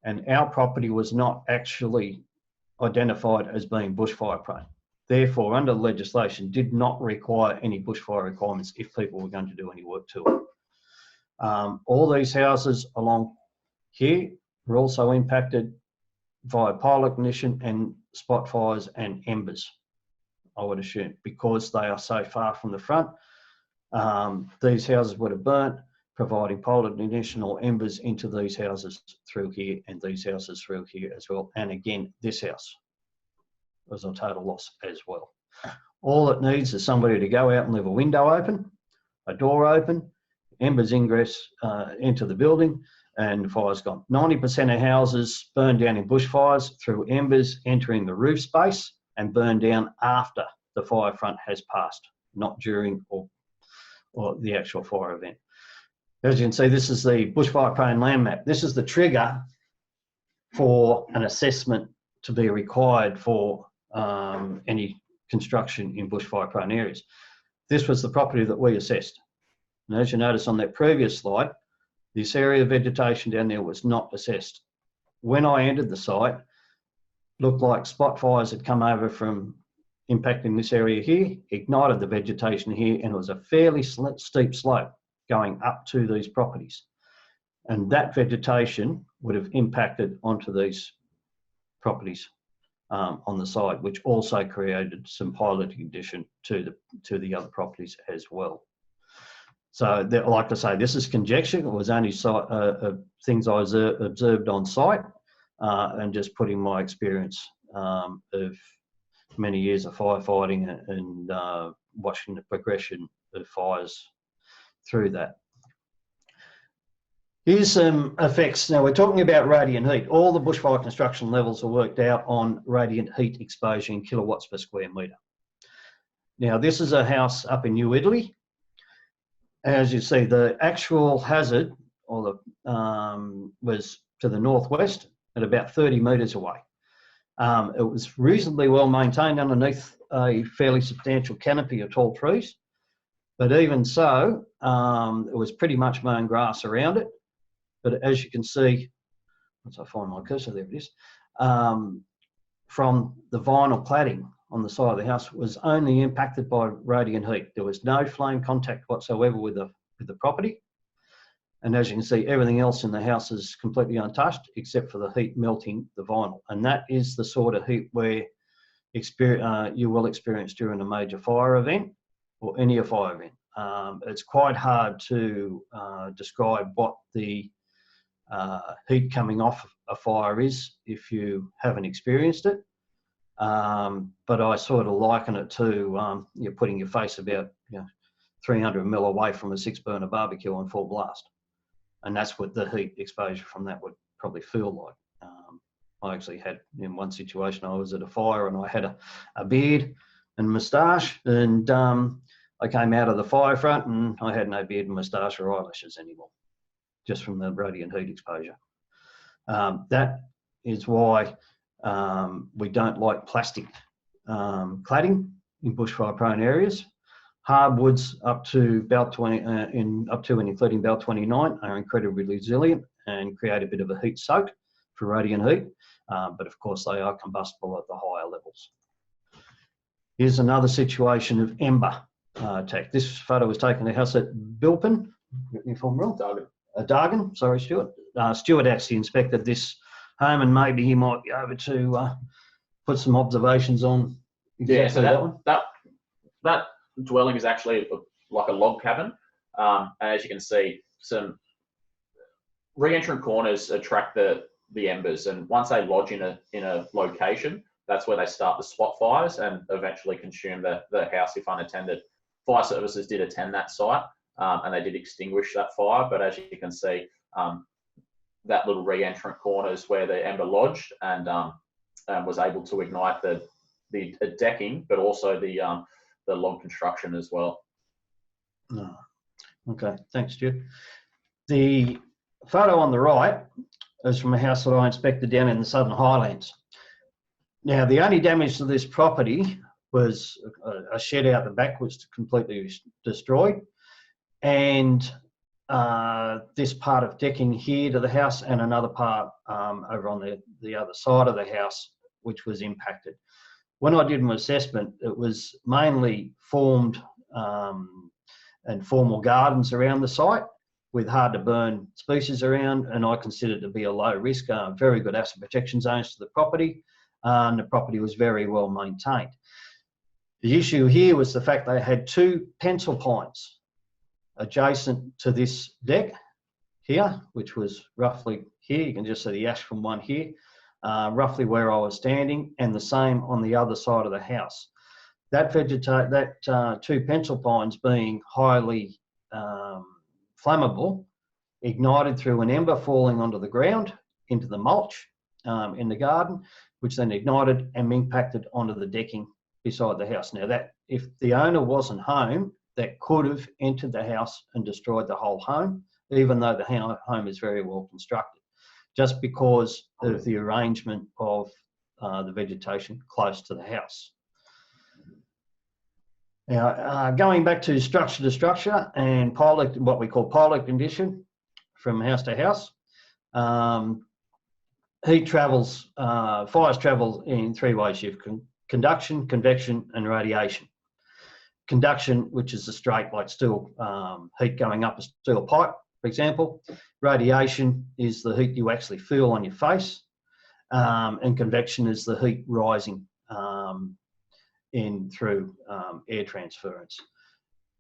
And our property was not actually identified as being bushfire prone. Therefore, under the legislation, did not require any bushfire requirements if people were going to do any work to it. All these houses along here were also impacted via pilot ignition and spot fires and embers, I would assume, because they are so far from the front. These houses would have burnt, providing pilot ignition or embers into these houses through here and these houses through here as well. And again, this house was a total loss as well. All it needs is somebody to go out and leave a window open, a door open, embers ingress into the building, and the fire's gone. 90% of houses burn down in bushfires through embers entering the roof space and burn down after the fire front has passed, not during or the actual fire event. As you can see, this is the bushfire prone land map. This is the trigger for an assessment to be required for any construction in bushfire prone areas. This was the property that we assessed. And as you notice on that previous slide, this area of vegetation down there was not assessed. When I entered the site, looked like spot fires had come over from impacting this area here, ignited the vegetation here, and it was a fairly steep slope going up to these properties. And that vegetation would have impacted onto these properties on the side, which also created some pilot ignition to the other properties as well. So, like I say, this is conjecture. It was only things I observed on site and just putting my experience of many years of firefighting and watching the progression of fires through that. Here's some effects. Now we're talking about radiant heat. All the bushfire construction levels are worked out on radiant heat exposure in kilowatts per square metre. Now this is a house up in New Italy. As you see, the actual hazard was to the northwest at about 30 metres away. It was reasonably well maintained underneath a fairly substantial canopy of tall trees. But even so, it was pretty much mown grass around it. But as you can see, once I find my cursor, there it is, from the vinyl cladding on the side of the house was only impacted by radiant heat. There was no flame contact whatsoever with the property. And as you can see, everything else in the house is completely untouched except for the heat melting the vinyl. And that is the sort of heat where you will experience during a major fire event or any fire event. It's quite hard to describe what the heat coming off a fire is if you haven't experienced it. But I sort of liken it to you're putting your face about 300 mil away from a 6-burner barbecue on full blast. And that's what the heat exposure from that would probably feel like. I actually had, in one situation, I was at a fire and I had a beard and moustache, and I came out of the fire front and I had no beard and moustache or eyelashes anymore, just from the radiant heat exposure. That is why We don't like plastic cladding in bushfire-prone areas. Hardwoods up to belt 20, up to and including belt 29 are incredibly resilient and create a bit of a heat soak for radiant heat, but of course they are combustible at the higher levels. Here's another situation of ember attack. This photo was taken at the house at Bilpin, if I'm wrong. Dargan, sorry, Stuart. Stuart actually inspected this home, and maybe he might be able to put some observations on exactly that one. That dwelling is actually like a log cabin. As you can see, some re-entrant corners attract the embers, and once they lodge in a location, that's where they start the spot fires and eventually consume the house if unattended. Fire services did attend that site, and they did extinguish that fire, but as you can see, that little re-entrant corner is where the ember lodged and was able to ignite the decking, but also the log construction as well. Oh, okay, thanks, Stu. The photo on the right is from a house that I inspected down in the Southern Highlands. Now, the only damage to this property was a shed out the back was completely destroyed, and this part of decking here to the house and another part over on the other side of the house, which was impacted. When I did my assessment, it was mainly formed and formal gardens around the site with hard to burn species around, and I considered it to be a low risk, very good asset protection zones to the property, and the property was very well maintained. The issue here was the fact they had 2 pencil pines adjacent to this deck here, which was roughly here. You can just see the ash from one here. Roughly where I was standing, and the same on the other side of the house. That 2 pencil pines being highly flammable, ignited through an ember falling onto the ground into the mulch in the garden, which then ignited and impacted onto the decking beside the house. Now, that if the owner wasn't home, that could have entered the house and destroyed the whole home, even though the home is very well constructed, just because of the arrangement of the vegetation close to the house. Now, going back to structure and pilot, what we call pilot condition from house to house, heat travels, fires travel in 3 ways. You have conduction, convection, and radiation. Conduction, which is a straight, like steel heat going up a steel pipe, for example. Radiation is the heat you actually feel on your face, and convection is the heat rising in through air transference.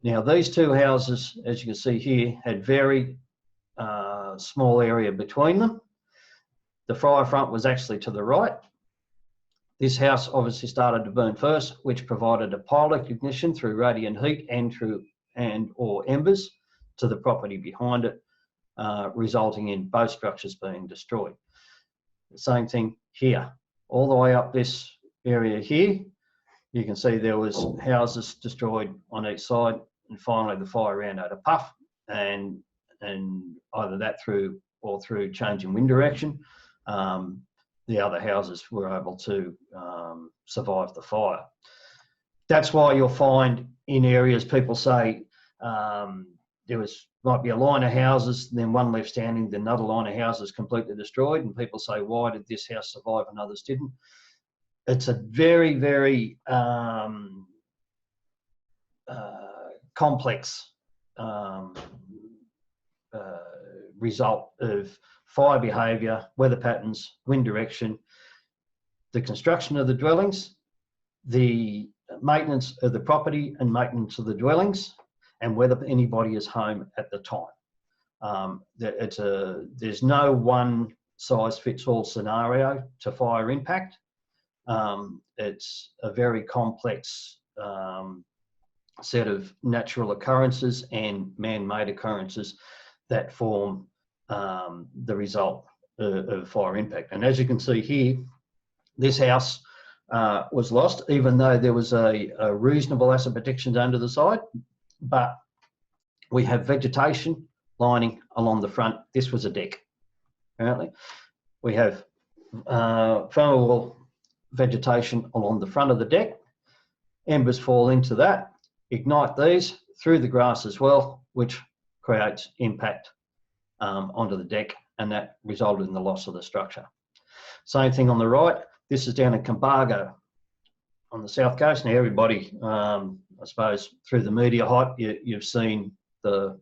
Now, these 2 houses, as you can see here, had very small area between them. The fire front was actually to the right. This house obviously started to burn first, which provided a pilot ignition through radiant heat and or embers to the property behind it, resulting in both structures being destroyed. The same thing here, all the way up this area here, you can see there was houses destroyed on each side, and finally the fire ran out of puff, and either that through change in wind direction, the other houses were able to survive the fire. That's why you'll find in areas people say there might be a line of houses, then one left standing, then another line of houses completely destroyed, and people say, why did this house survive and others didn't? It's a very, very complex result of fire behaviour, weather patterns, wind direction, the construction of the dwellings, the maintenance of the property and maintenance of the dwellings, and whether anybody is home at the time. There's no one size fits all scenario to fire impact. It's a very complex set of natural occurrences and man-made occurrences that form the result of fire impact. And as you can see here, this house was lost, even though there was a reasonable asset protection zone to the side, but we have vegetation lining along the front. This was a deck, apparently. We have flammable vegetation along the front of the deck. Embers fall into that, ignite these through the grass as well, which creates impact onto the deck, and that resulted in the loss of the structure. Same thing on the right. This is down in Cambargo on the south coast. Now everybody, I suppose through the media hype, you've seen the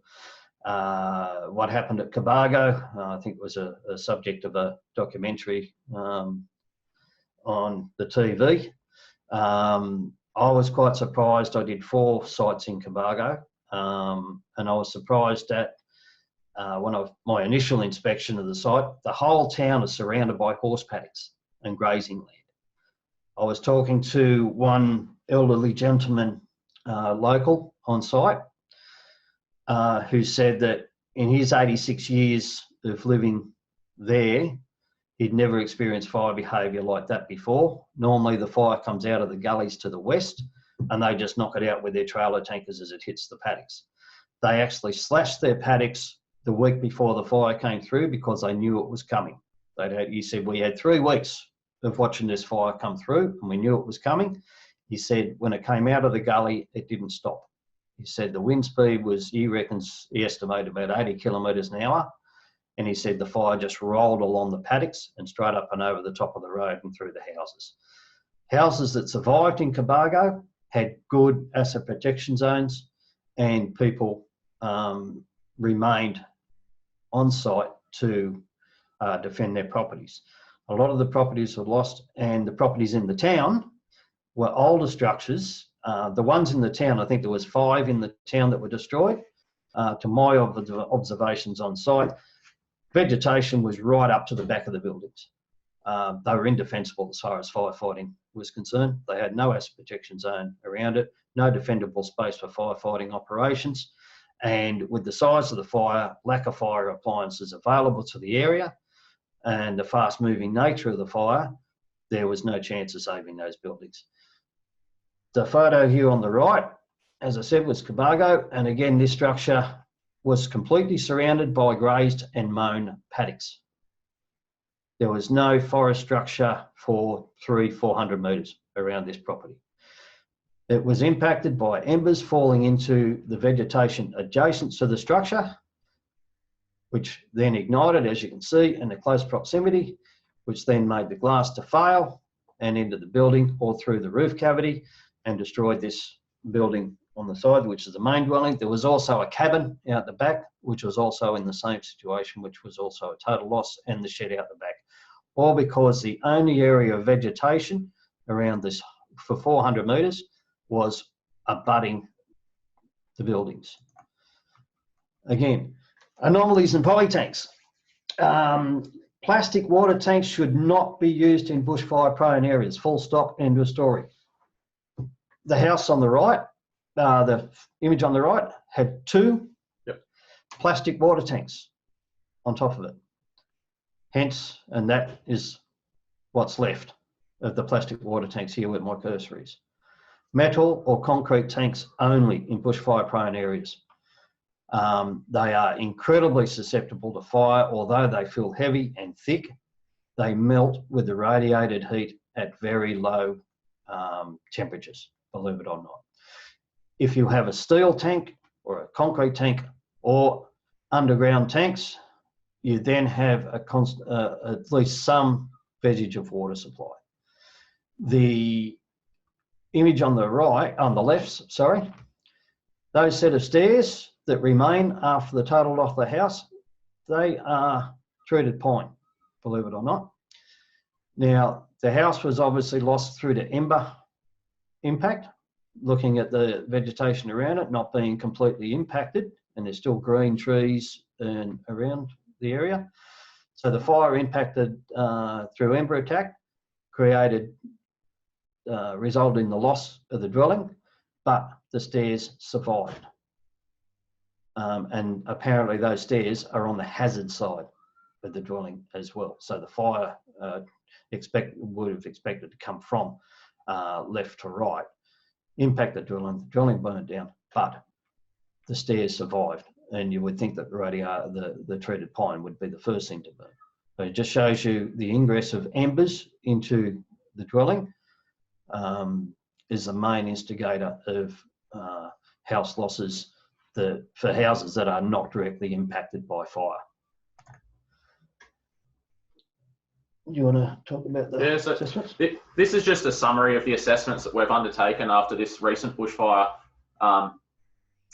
what happened at Cambargo. I think it was a subject of a documentary on the TV. I was quite surprised. I did 4 sites in Cambargo, and I was surprised at my initial inspection of the site, the whole town is surrounded by horse paddocks and grazing land. I was talking to one elderly gentleman local on site who said that in his 86 years of living there, he'd never experienced fire behaviour like that before. Normally the fire comes out of the gullies to the west and they just knock it out with their trailer tankers as it hits the paddocks. They actually slashed their paddocks the week before the fire came through because they knew it was coming. He said, we had 3 weeks of watching this fire come through and we knew it was coming. He said, when it came out of the gully, it didn't stop. He said the wind speed was, he estimated about 80 kilometres an hour. And he said the fire just rolled along the paddocks and straight up and over the top of the road and through the houses. Houses that survived in Cambargo had good asset protection zones and people remained on site to defend their properties. A lot of the properties were lost, and the properties in the town were older structures. The ones in the town, I think there was 5 in the town that were destroyed. To my observations on site, vegetation was right up to the back of the buildings. They were indefensible as far as firefighting was concerned. They had no asset protection zone around it, no defendable space for firefighting operations. And with the size of the fire, lack of fire appliances available to the area, and the fast-moving nature of the fire, there was no chance of saving those buildings. The photo here on the right, as I said, was Cambargo, and again, this structure was completely surrounded by grazed and mown paddocks. There was no forest structure for 300-400 metres around this property. It was impacted by embers falling into the vegetation adjacent to the structure, which then ignited, as you can see, in the close proximity, which then made the glass to fail and into the building or through the roof cavity and destroyed this building on the side, which is the main dwelling. There was also a cabin out the back, which was also in the same situation, which was also a total loss, and the shed out the back. All because the only area of vegetation around this for 400 metres was abutting the buildings. Again, anomalies in polytanks. Plastic water tanks should not be used in bushfire prone areas, full stop, end of story. The house on the right, the image on the right, had 2 plastic water tanks on top of it. Hence, and that is what's left of the plastic water tanks here with my cursor is. Metal or concrete tanks only in bushfire prone areas. They are incredibly susceptible to fire, although they feel heavy and thick. They melt with the radiated heat at very low temperatures, believe it or not. If you have a steel tank or a concrete tank or underground tanks, you then have at least some vestige of water supply. The image on the right, on the left, sorry, those set of stairs that remain after the total loss of the house, they are treated pine, believe it or not. Now, the house was obviously lost through the ember impact, looking at the vegetation around it not being completely impacted, and there's still green trees and around the area. So the fire impacted through ember attack, resulted in the loss of the dwelling, but the stairs survived. And apparently those stairs are on the hazard side of the dwelling as well. So the fire would have expected to come from left to right, impact the dwelling burned down, but the stairs survived. And you would think that the treated pine would be the first thing to burn. So it just shows you the ingress of embers into the dwelling is the main instigator of house losses for houses that are not directly impacted by fire. Do you want to talk about the assessments? This is just a summary of the assessments that we've undertaken after this recent bushfire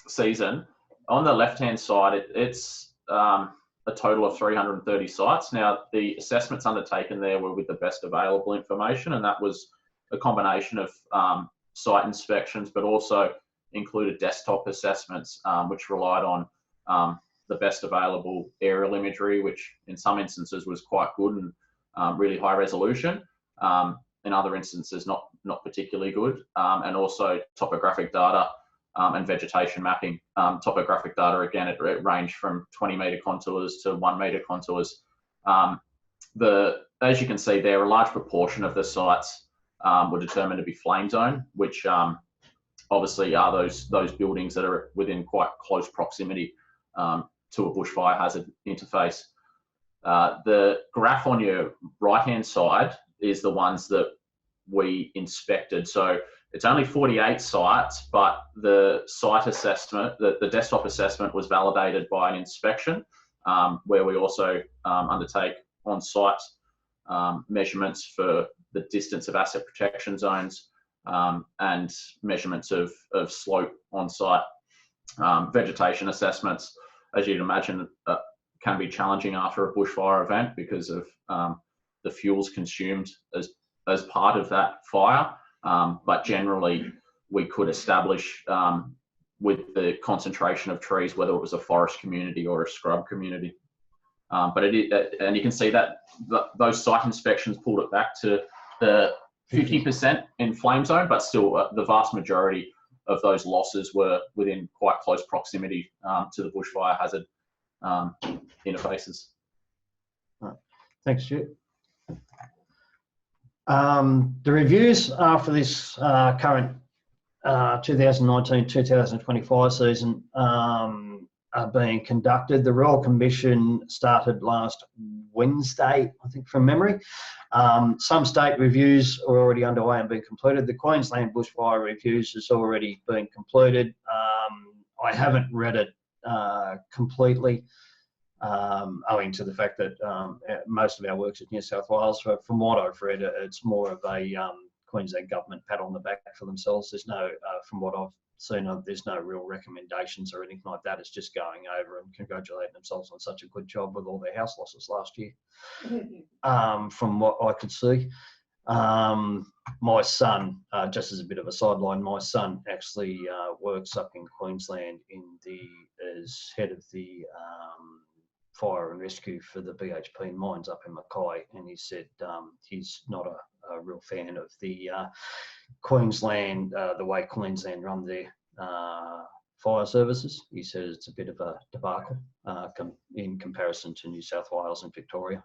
season. On the left-hand side, it's a total of 330 sites. Now, the assessments undertaken there were with the best available information, and that was a combination of site inspections, but also included desktop assessments, which relied on the best available aerial imagery, which in some instances was quite good and really high resolution. In other instances, not particularly good, and also topographic data and vegetation mapping. Topographic data, again, it ranged from 20 metre contours to 1 metre contours. As you can see there, a large proportion of the sites were determined to be flame zone, which obviously are those buildings that are within quite close proximity to a bushfire hazard interface. The graph on your right-hand side is the ones that we inspected. So it's only 48 sites, but the site assessment, the desktop assessment was validated by an inspection, where we also undertake on-site measurements for the distance of asset protection zones and measurements of slope on-site. Vegetation assessments, as you'd imagine, can be challenging after a bushfire event because of the fuels consumed as part of that fire. But generally, we could establish with the concentration of trees whether it was a forest community or a scrub community. And you can see that those site inspections pulled it back to the 50% in flame zone, but still the vast majority of those losses were within quite close proximity to the bushfire hazard interfaces. Right. Thanks, Stuart. The reviews after this current 2019-2025 season are being conducted. The Royal Commission started last Wednesday, I think, from memory. Some state reviews are already underway and being completed. The Queensland bushfire reviews has already been completed. I haven't read it completely, owing to the fact that most of our work's in New South Wales. So from what I've read, it's more of a Queensland government pat on the back for themselves. There's no, from what I've seen, there's no real recommendations or anything like that. It's just going over and congratulating themselves on such a good job with all their house losses last year. From what I could see, my son, just as a bit of a sideline, my son actually works up in Queensland as head of the fire and rescue for the BHP mines up in Mackay, and he said he's not a real fan of the Queensland, the way Queensland run their fire services. He says it's a bit of a debacle in comparison to New South Wales and Victoria.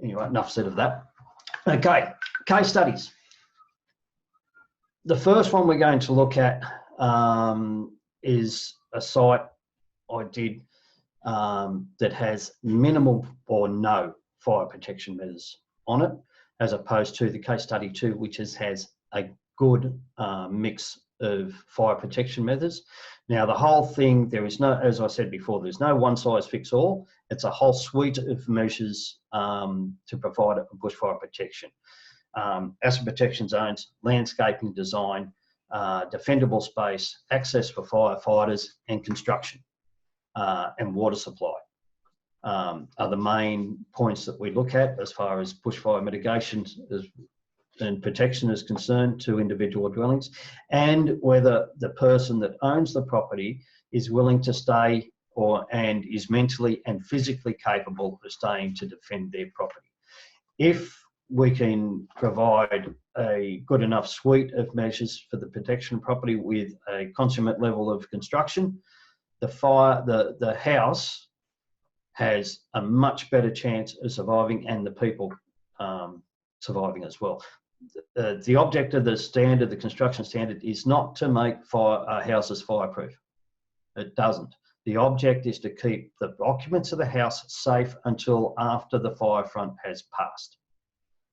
Anyway, enough said of that. Okay, case studies. The first one we're going to look at is a site I did that has minimal or no fire protection measures on it, as opposed to the case study 2, which has a good mix of fire protection methods. Now, the whole thing, there is no, as I said before, there's no one size fits all. It's a whole suite of measures to provide a bushfire protection. Asset protection zones, landscaping design, defendable space, access for firefighters, and construction and water supply are the main points that we look at as far as bushfire mitigation and protection is concerned to individual dwellings, and whether the person that owns the property is willing to stay and is mentally and physically capable of staying to defend their property. If we can provide a good enough suite of measures for the protection property with a consummate level of construction, the house has a much better chance of surviving, and the people surviving as well. The object of the standard, the construction standard, is not to make houses fireproof. It doesn't. The object is to keep the occupants of the house safe until after the fire front has passed.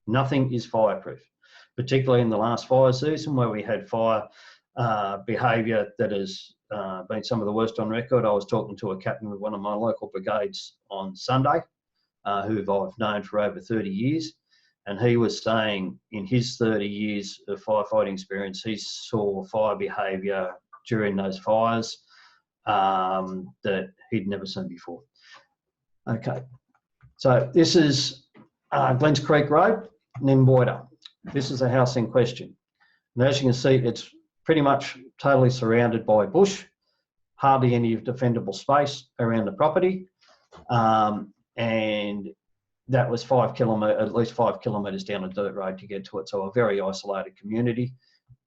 Nothing is fireproof, particularly in the last fire season where we had fire behaviour that has been some of the worst on record. I was talking to a captain of one of my local brigades on Sunday, who I've known for over 30 years, and he was saying in his 30 years of firefighting experience, he saw fire behaviour during those fires that he'd never seen before. Okay, so this is Glens Creek Road, Nimboida. This is the house in question. And as you can see, it's pretty much totally surrounded by bush, hardly any defendable space around the property. And that was at least 5 kilometres down a dirt road to get to it. So a very isolated community.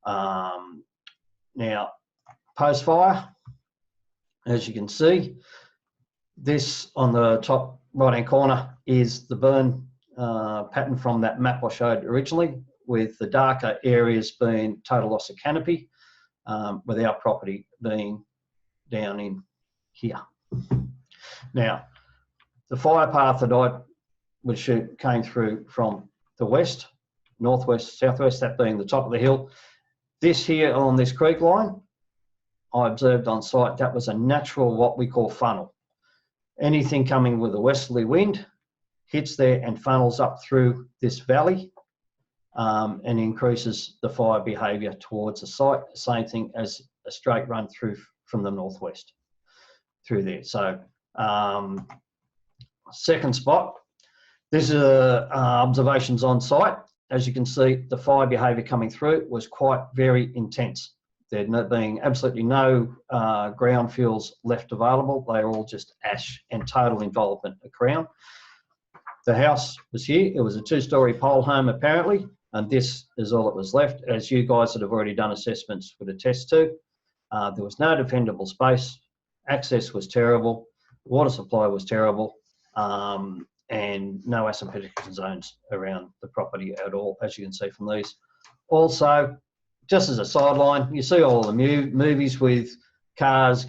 Now, post-fire, as you can see, this on the top right-hand corner is the burn pattern from that map I showed originally, with the darker areas being total loss of canopy, with our property being down in here. Now, the fire path that I would shoot came through from the west, northwest, southwest, that being the top of the hill. This here on this creek line, I observed on site, that was a natural, what we call funnel. Anything coming with a westerly wind hits there and funnels up through this valley and increases the fire behaviour towards the site. Same thing as a straight run through from the northwest through there. So second spot, this is observations on site. As you can see, the fire behaviour coming through was quite very intense. There being absolutely no ground fuels left available. They're all just ash and total involvement around. The house was here. It was a 2-storey pole home apparently, and this is all that was left. As you guys that have already done assessments would attest to, there was no defendable space. Access was terrible. Water supply was terrible. And no asymptotic zones around the property at all, as you can see from these. Also, just as a sideline, you see all the movies with cars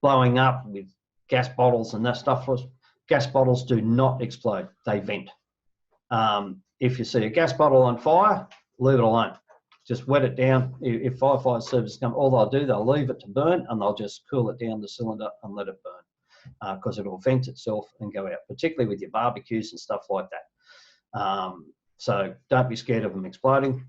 blowing up with gas bottles and that stuff. Gas bottles do not explode, they vent. If you see a gas bottle on fire, leave it alone. Just wet it down. If firefighter services come, all they'll do, they'll leave it to burn and they'll just cool it down the cylinder and let it burn, because it will vent itself and go out, particularly with your barbecues and stuff like that. So don't be scared of them exploding.